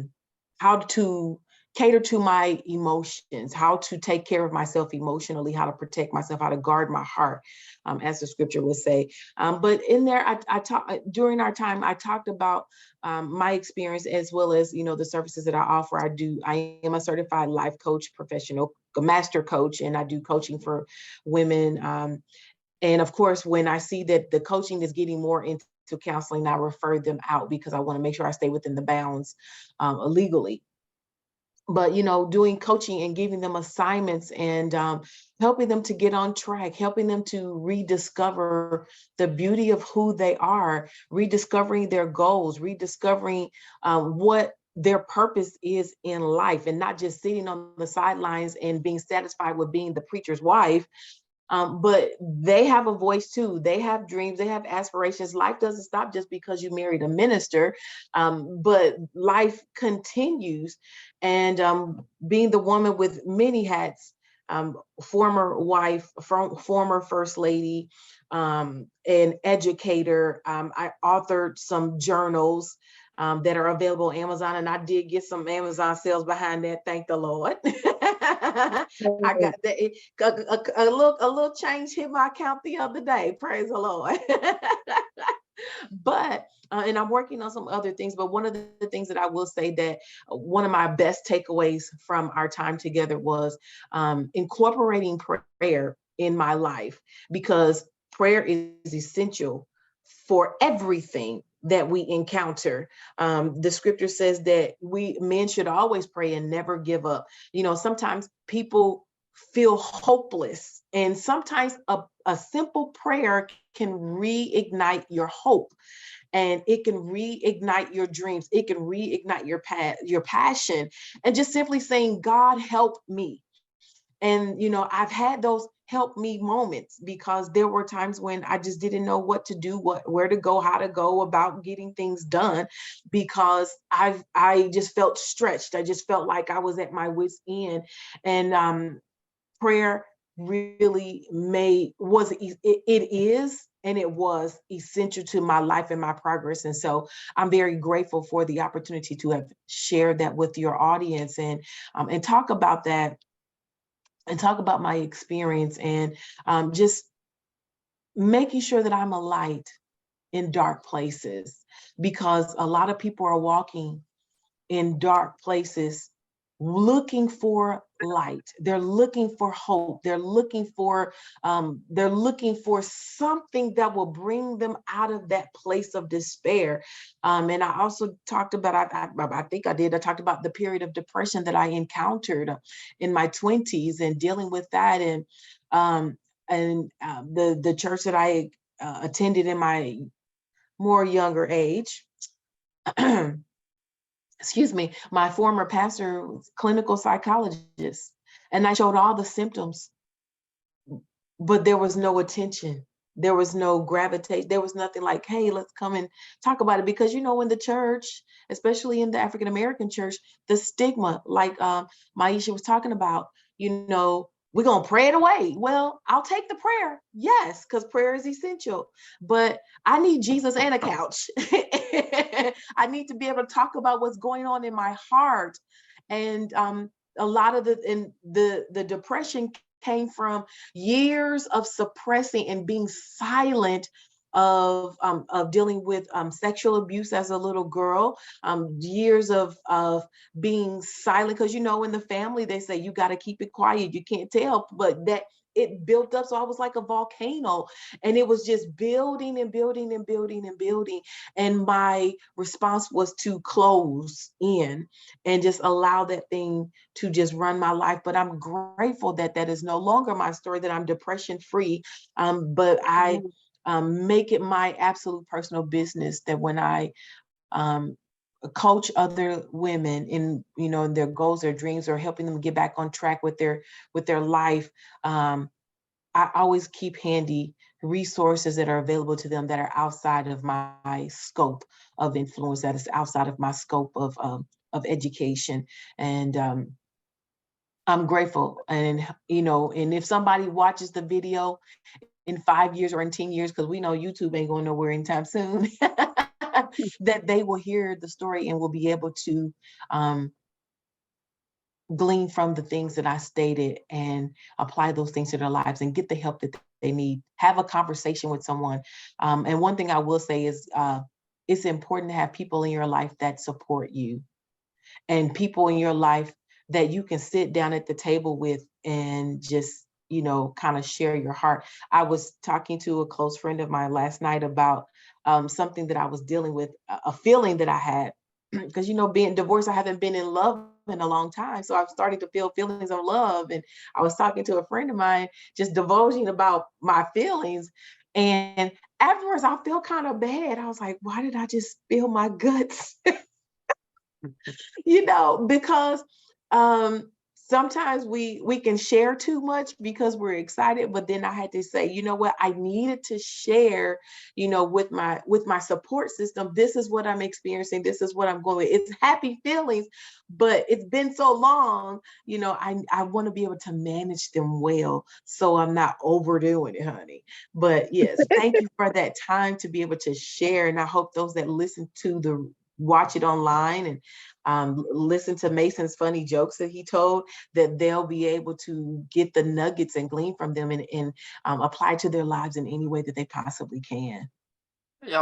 cater to my emotions, how to take care of myself emotionally, how to protect myself, how to guard my heart, as the scripture would say. But in there, I talked during our time, I talked about my experience as well as, you know, the services that I offer. I am a certified life coach, professional, a master coach, and I do coaching for women. And of course, when I see that the coaching is getting more into counseling, I refer them out because I want to make sure I stay within the bounds legally. But, you know, doing coaching and giving them assignments and helping them to get on track, helping them to rediscover the beauty of who they are, rediscovering their goals, rediscovering what their purpose is in life, and not just sitting on the sidelines and being satisfied with being the preacher's wife, but they have a voice too. They have dreams, they have aspirations. Life doesn't stop just because you married a minister, but life continues. And being the woman with many hats, former wife, former first lady, an educator. I authored some journals that are available on Amazon, and I did get some Amazon sales behind that. Thank the Lord. I got that. A little change hit my account the other day. Praise the Lord. But and I'm working on some other things, but one of the things that I will say that one of my best takeaways from our time together was incorporating prayer in my life, because prayer is essential for everything that we encounter. The scripture says that men should always pray and never give up. Sometimes people feel hopeless, and sometimes a simple prayer can reignite your hope, and it can reignite your dreams. It can reignite your passion, and just simply saying, God, help me. And, I've had those help me moments, because there were times when I just didn't know what to do, where to go, how to go about getting things done, because I just felt stretched. I just felt like I was at my wit's end. And prayer really it was essential to my life and my progress. And so I'm very grateful for the opportunity to have shared that with your audience, and talk about that, and talk about my experience, and just making sure that I'm a light in dark places, because a lot of people are walking in dark places looking for light. They're looking for hope. They're looking for something that will bring them out of that place of despair. And I also talked about, I think I talked about the period of depression that I encountered in my 20s, and dealing with that. And the church that I attended in my more younger age, excuse me, my former pastor was clinical psychologist, and I showed all the symptoms, but there was no attention. There was no gravitation. There was nothing like, hey, let's come and talk about it. Because, in the church, especially in the African-American church, the stigma, like Myesha was talking about, we're going to pray it away. Well, I'll take the prayer. Yes, because prayer is essential. But I need Jesus and a couch. I need to be able to talk about what's going on in my heart. And a lot of the depression came from years of suppressing and being silent of dealing with sexual abuse as a little girl, years of being silent, because in the family they say you got to keep it quiet, you can't tell, but that it built up. So I was like a volcano, and it was just building and building and building and building. And my response was to close in and just allow that thing to just run my life. But I'm grateful that that is no longer my story, that I'm depression free. But I make it my absolute personal business that when I coach other women in in their goals, their dreams, or helping them get back on track with their life, I always keep handy resources that are available to them that are outside of my scope of influence, that is outside of my scope of education. And I'm grateful. And and if somebody watches the video in 5 years or in 10 years, because we know YouTube ain't going nowhere anytime soon, that they will hear the story and will be able to glean from the things that I stated and apply those things to their lives and get the help that they need. Have a conversation with someone. And one thing I will say is it's important to have people in your life that support you, and people in your life that you can sit down at the table with and just kind of share your heart. I was talking to a close friend of mine last night about something that I was dealing with, a feeling that I had, because being divorced, I haven't been in love in a long time, so I've started to feel feelings of love. And I was talking to a friend of mine, just divulging about my feelings, and afterwards I feel kind of bad. I was like, why did I just spill my guts? Because sometimes we can share too much because we're excited, but then I had to say, you know what, I needed to share, with my support system. This is what I'm experiencing. This is what I'm going with. It's happy feelings, but it's been so long, I want to be able to manage them well, so I'm not overdoing it, honey. But yes, thank you for that time to be able to share. And I hope those that watch it online and listen to Mason's funny jokes that he told, that they'll be able to get the nuggets and glean from them and apply to their lives in any way that they possibly can. Yeah,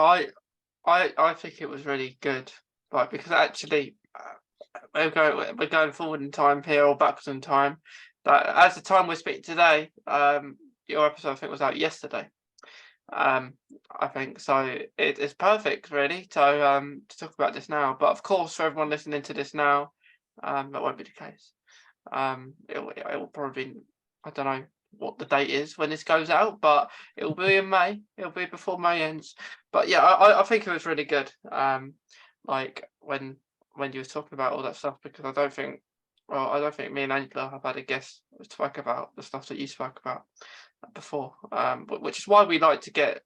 I think it was really good, right? Because actually, we're going forward in time here or backwards in time. That as the time we're speaking today, your episode I think was out yesterday. I think so. It's perfect, really, to talk about this now. But of course, for everyone listening to this now, that won't be the case. It will probably be, I don't know what the date is when this goes out, but it will be in May. It'll be before May ends. But yeah, I think it was really good. Like when you were talking about all that stuff, because I don't think me and Angela have had a guest spoke about the stuff that you spoke about before, which is why we like to get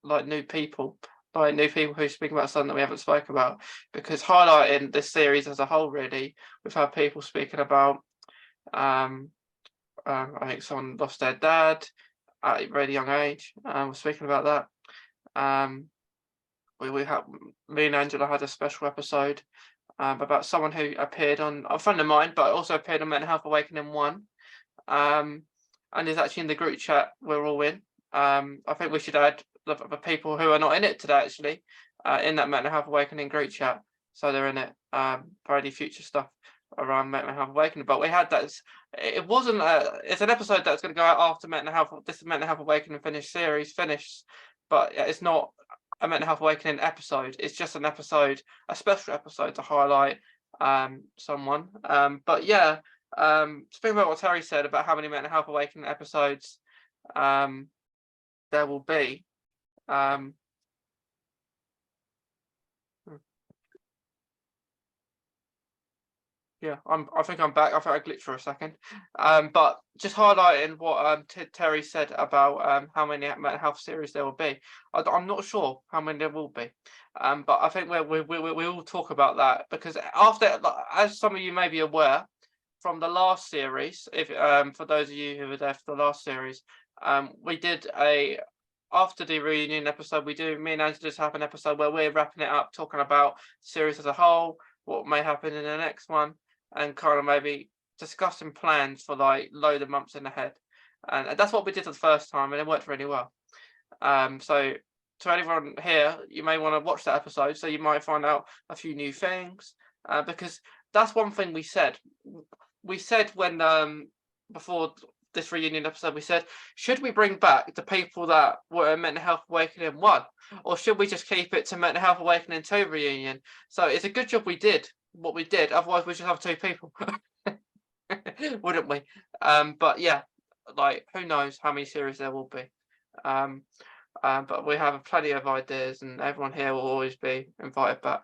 new people who speak about something that we haven't spoken about, because highlighting this series as a whole, really, we've had people speaking about I think someone lost their dad at a really young age. We're speaking about that. We have, me and Angela had a special episode about someone who appeared on a friend of mine, but also appeared on Mental Health Awakening 1. And is actually in the group chat we're all in. I think we should add the people who are not in it today, actually, in that Mental Health Awakening group chat, so they're in it for any future stuff around Mental Health Awakening. But we had that. It wasn't. It's an episode that's going to go out after this Mental Health Awakening finished, but it's not a Mental Health Awakening episode. It's just an episode, a special episode to highlight someone. But yeah. Speaking about what Terri said about how many Mental Health Awakening episodes there will be. Yeah, I think I'm back. I think I glitched for a second. But just highlighting what Terri said about how many mental health series there will be. I'm not sure how many there will be. But I think we will talk about that, because after, as some of you may be aware, from the last series, if for those of you who were there for the last series, we did after the reunion episode, me and Angela just have an episode where we're wrapping it up, talking about the series as a whole, what may happen in the next one, and kind of maybe discussing plans for like load of months in ahead. And that's what we did the first time, and it worked really well. So to anyone here, you may want to watch that episode, so you might find out a few new things, because that's one thing we said. We said when before this reunion episode, we said, should we bring back the people that were in Mental Health Awakening 1, or should we just keep it to Mental Health Awakening 2 reunion? So it's a good job we did what we did, otherwise we should have 2 people. Wouldn't we? But yeah, like, who knows how many series there will be. But we have plenty of ideas, and everyone here will always be invited back.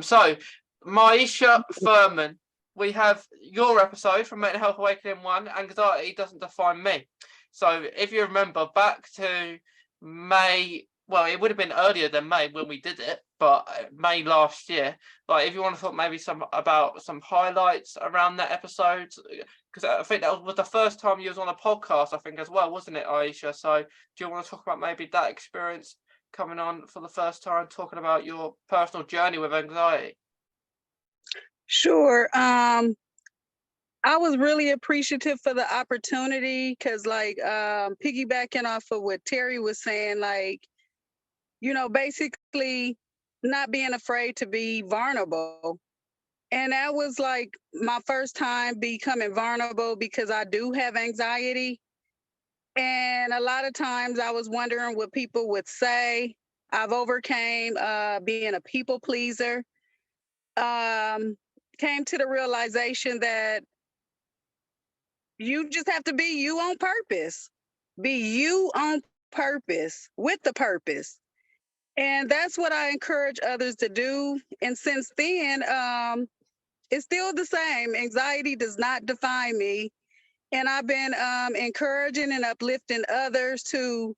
So Myesha Thurman, we have your episode from Mental Health Awakening 1, Anxiety Doesn't Define Me. So if you remember back to May, well, it would have been earlier than May when we did it, but May last year. Like, if you want to talk maybe some highlights around that episode, because I think that was the first time you was on a podcast, I think, as well, wasn't it, Myesha? So do you want to talk about maybe that experience coming on for the first time, talking about your personal journey with anxiety? Sure. I was really appreciative for the opportunity, because like piggybacking off of what Terri was saying, like, basically not being afraid to be vulnerable. And that was like my first time becoming vulnerable, because I do have anxiety. And a lot of times I was wondering what people would say. I've overcame being a people pleaser. Came to the realization that you just have to be you on purpose. Be you on purpose with the purpose. And that's what I encourage others to do. And since then, It's still the same. Anxiety does not define me. And I've been encouraging and uplifting others to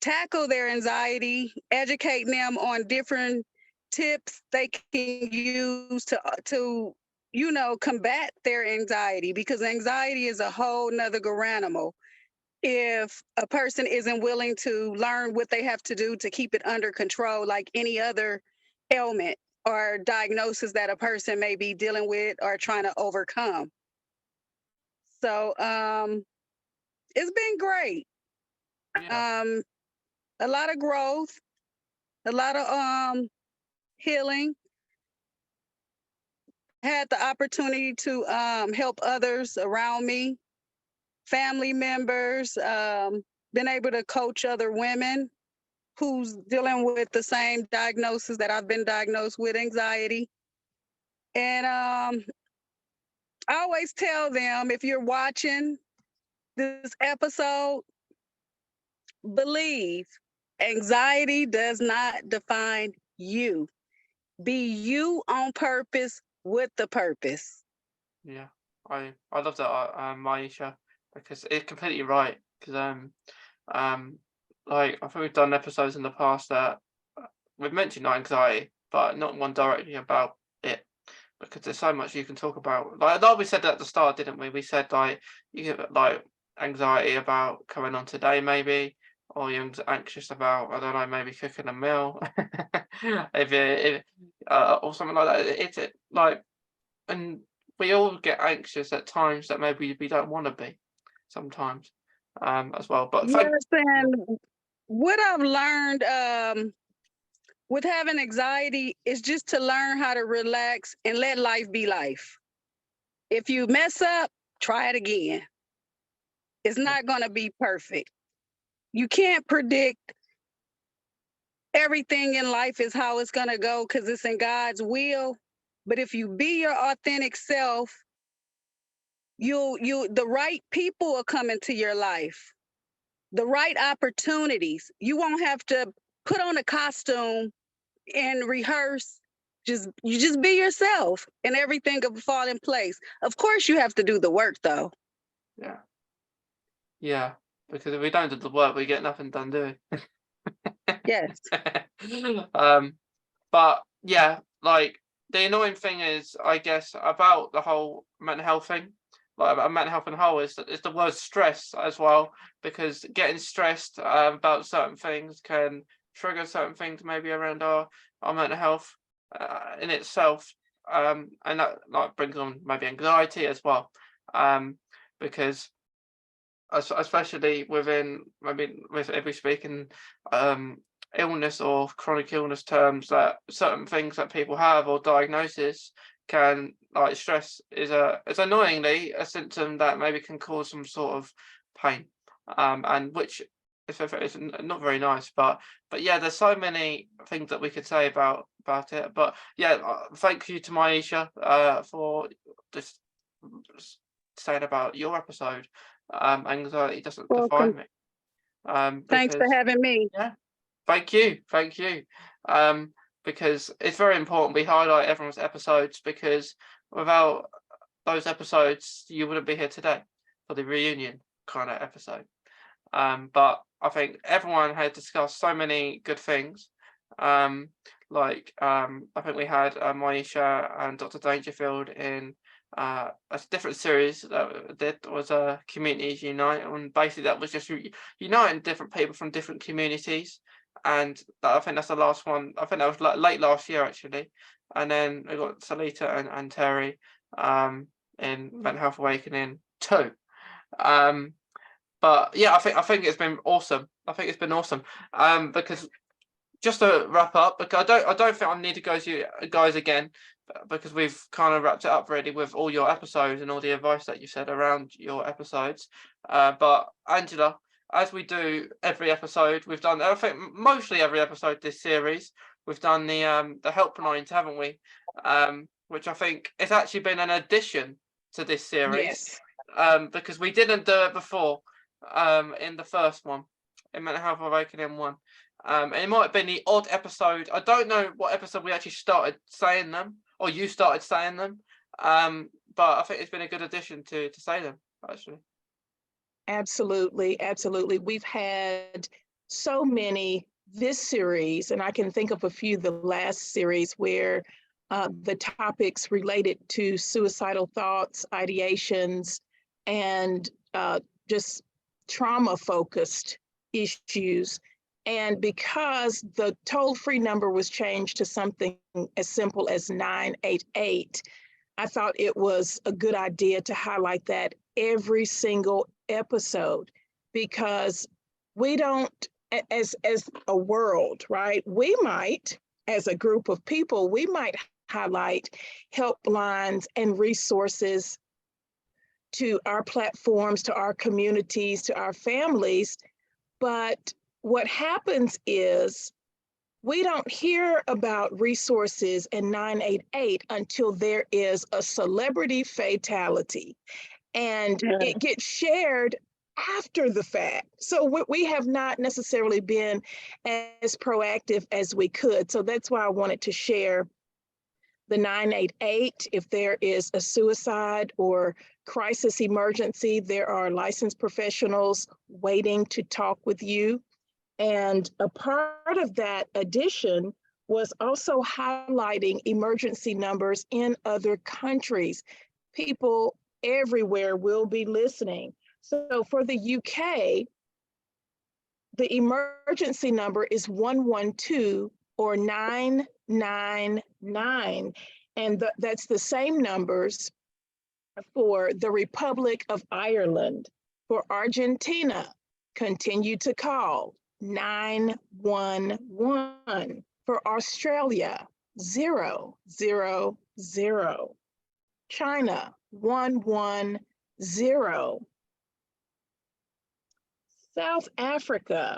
tackle their anxiety, educating them on different tips they can use to combat their anxiety, because anxiety is a whole nother animal. If a person isn't willing to learn what they have to do to keep it under control, like any other ailment or diagnosis that a person may be dealing with or trying to overcome. So it's been great. Yeah. A lot of growth, a lot of healing. Had the opportunity to help others around me, family members, been able to coach other women who's dealing with the same diagnosis that I've been diagnosed with, anxiety. And I always tell them, if you're watching this episode, believe anxiety does not define you. Be you on purpose with the purpose. Yeah, I love that, Myesha, because it's completely right. Because like I think we've done episodes in the past that we've mentioned anxiety, but not one directly about it, because there's so much you can talk about. Like we said at the start, didn't we? We said like you get like anxiety about coming on today, maybe, or you're anxious about, I don't know, maybe cooking a meal, if or something like that. It's like, and we all get anxious at times that maybe we don't want to be sometimes, as well. But Yes, and what I've learned with having anxiety is just to learn how to relax and let life be life. If you mess up, try it again. It's not going to be perfect. You can't predict everything in life is how it's going to go because it's in God's will. But if you be your authentic self, the right people will come into your life, the right opportunities. You won't have to put on a costume and rehearse. You just be yourself and everything will fall in place. Of course, you have to do the work though. yeah, yeah, because if we don't do the work, we get nothing done, do we? Yes. But yeah, like the annoying thing is, I guess, about the whole mental health thing, like about mental health and whole, is the word stress as well, because getting stressed about certain things can trigger certain things maybe around our mental health in itself, and that like brings on maybe anxiety as well, because especially within, maybe if we speak in illness or chronic illness terms, that certain things that people have or diagnosis can, like stress is annoyingly a symptom that maybe can cause some sort of pain, and which is not very nice, but yeah, there's so many things that we could say about it. But yeah, thank you to Myesha for just saying about your episode. Anxiety doesn't define me. Thanks for Because having me. yeah, thank you, because it's very important we highlight everyone's episodes, because without those episodes, you wouldn't be here today for the reunion kind of episode. But I think everyone had discussed so many good things. I think we had Myesha and Dr. Dangerfield in a different series that was Communities Unite, and basically that was just uniting different people from different communities. And I think that's the last one. I think that was like late last year actually. And then we got Sellittia and Terri in Mental Health Awakening 2. But yeah, I think it's been awesome. I think it's been awesome. Because just to wrap up, because I don't think I need to go to you guys again, because we've kind of wrapped it up already with all your episodes and all the advice that you said around your episodes. But Angela, as we do every episode, we've done, I think mostly every episode this series, we've done the helplines, haven't we? Which I think has actually been an addition to this series. Yes. Because we didn't do it before in the first one, in Mental Health Awakening 1. And it might have been the odd episode. I don't know what episode we actually started saying them, or you started saying them. But I think it's been a good addition to Salem, actually. Absolutely, absolutely. We've had so many this series, and I can think of a few the last series where the topics related to suicidal thoughts, ideations, and just trauma-focused issues. And because the toll-free number was changed to something as simple as 988, I thought it was a good idea to highlight that every single episode, because we don't, as a world, right? We might, as a group of people, we might highlight helplines and resources to our platforms, to our communities, to our families. But what happens is we don't hear about resources in 988 until there is a celebrity fatality, and it gets shared after the fact. So we have not necessarily been as proactive as we could. So that's why I wanted to share the 988. If there is a suicide or crisis emergency, there are licensed professionals waiting to talk with you. And a part of that addition was also highlighting emergency numbers in other countries. People everywhere will be listening. So for the UK, the emergency number is 112 or 999. And that's the same numbers for the Republic of Ireland. For Argentina, continue to call 911. For Australia, 000. China, 110. South Africa,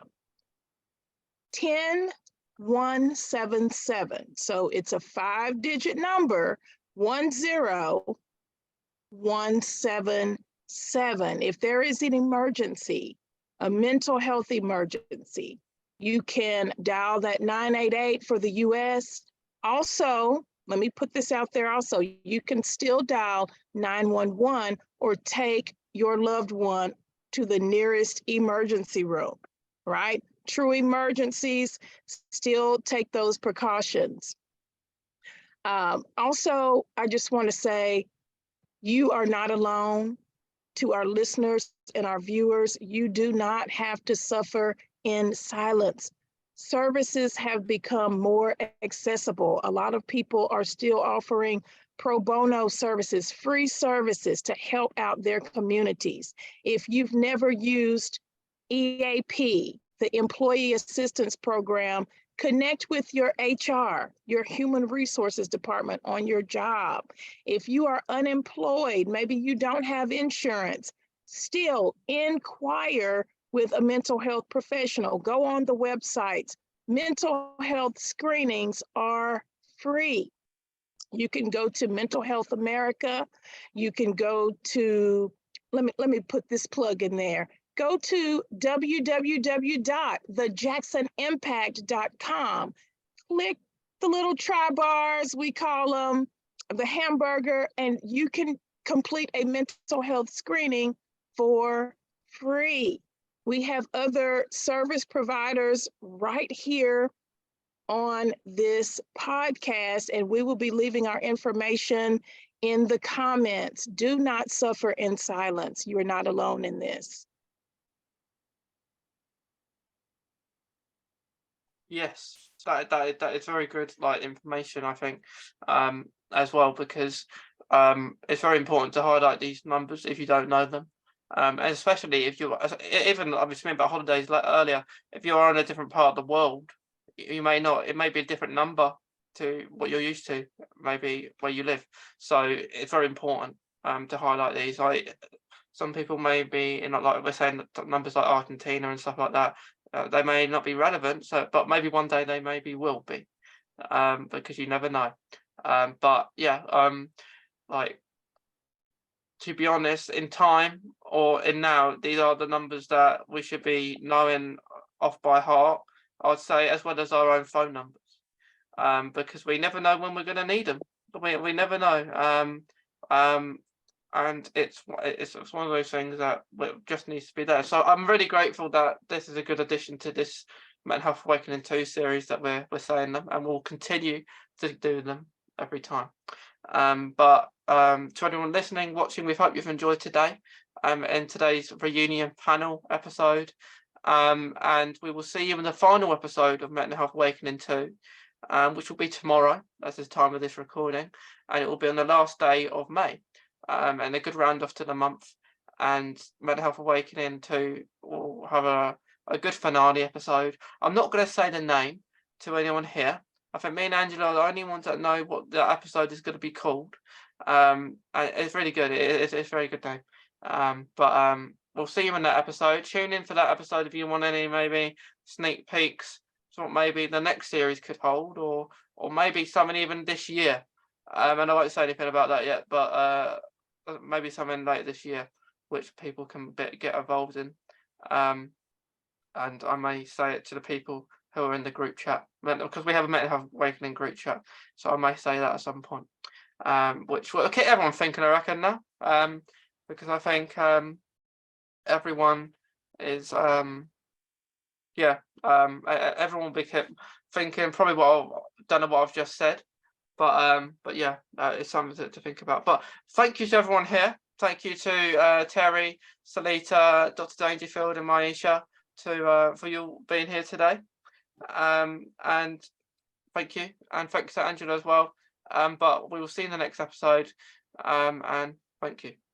10177. So it's a 5-digit number, 10177. If there is an emergency, a mental health emergency, you can dial that 988 for the US. Also, let me put this out there also, you can still dial 911 or take your loved one to the nearest emergency room, right? True emergencies, still take those precautions. Also, I just want to say, you are not alone. To our listeners and our viewers, you do not have to suffer in silence. Services have become more accessible. A lot of people are still offering pro bono services, free services to help out their communities. If you've never used EAP, the Employee Assistance Program, connect with your HR, your Human Resources Department on your job. If you are unemployed, maybe you don't have insurance, still inquire with a mental health professional. Go on the websites. Mental health screenings are free. You can go to Mental Health America. You can go to, let me put this plug in there. Go to www.thejacksonimpact.com. Click the little tri-bars, we call them, the hamburger, and you can complete a mental health screening for free. We have other service providers right here on this podcast, and we will be leaving our information in the comments. Do not suffer in silence. You are not alone in this. Yes, that is very good, like, information, I think, as well, because it's very important to highlight these numbers if you don't know them, and especially if you, even I was speaking about holidays earlier, if you are in a different part of the world, you may not, it may be a different number to what you're used to, maybe where you live. So it's very important to highlight these. Like, some people may be in, like we're saying, numbers like Argentina and stuff like that. They may not be relevant, but maybe one day they maybe will be, because you never know. But yeah, like, to be honest, in time or in now, these are the numbers that we should be knowing off by heart, I'd say, as well as our own phone numbers, because we never know when we're going to need them. We never know. and it's one of those things that just needs to be there. So I'm really grateful that this is a good addition to this Mental Health Awakening 2 series that we're saying them, and we'll continue to do them every time. But to anyone listening, watching, we hope you've enjoyed today in today's reunion panel episode. And we will see you in the final episode of Mental Health Awakening 2, which will be tomorrow, as the time of this recording, and it will be on the last day of May, and a good round off to the month. And Mental Health Awakening 2 will have a good finale episode. I'm not going to say the name to anyone here. I think me and Angela are the only ones that know what the episode is going to be called. And it's really good. It's a very good name. But we'll see you in that episode. Tune in for that episode if you want any maybe sneak peeks to what maybe the next series could hold, or maybe something even this year. And I won't say anything about that yet, but maybe something late this year, which people can get involved in. And I may say it to the people who are in the group chat, because we have a Mental Health Awakening group chat, so I may say that at some point, which will keep everyone thinking, I reckon, now, because I think everyone is everyone will be kept thinking probably don't know what I've just said, but yeah, it's something to think about. But thank you to everyone here. Thank you to Terri, Sellittia, Dr. Dangerfield, and Myesha for you being here today. And thank you, and thanks to Angela as well. But we will see you in the next episode. And thank you.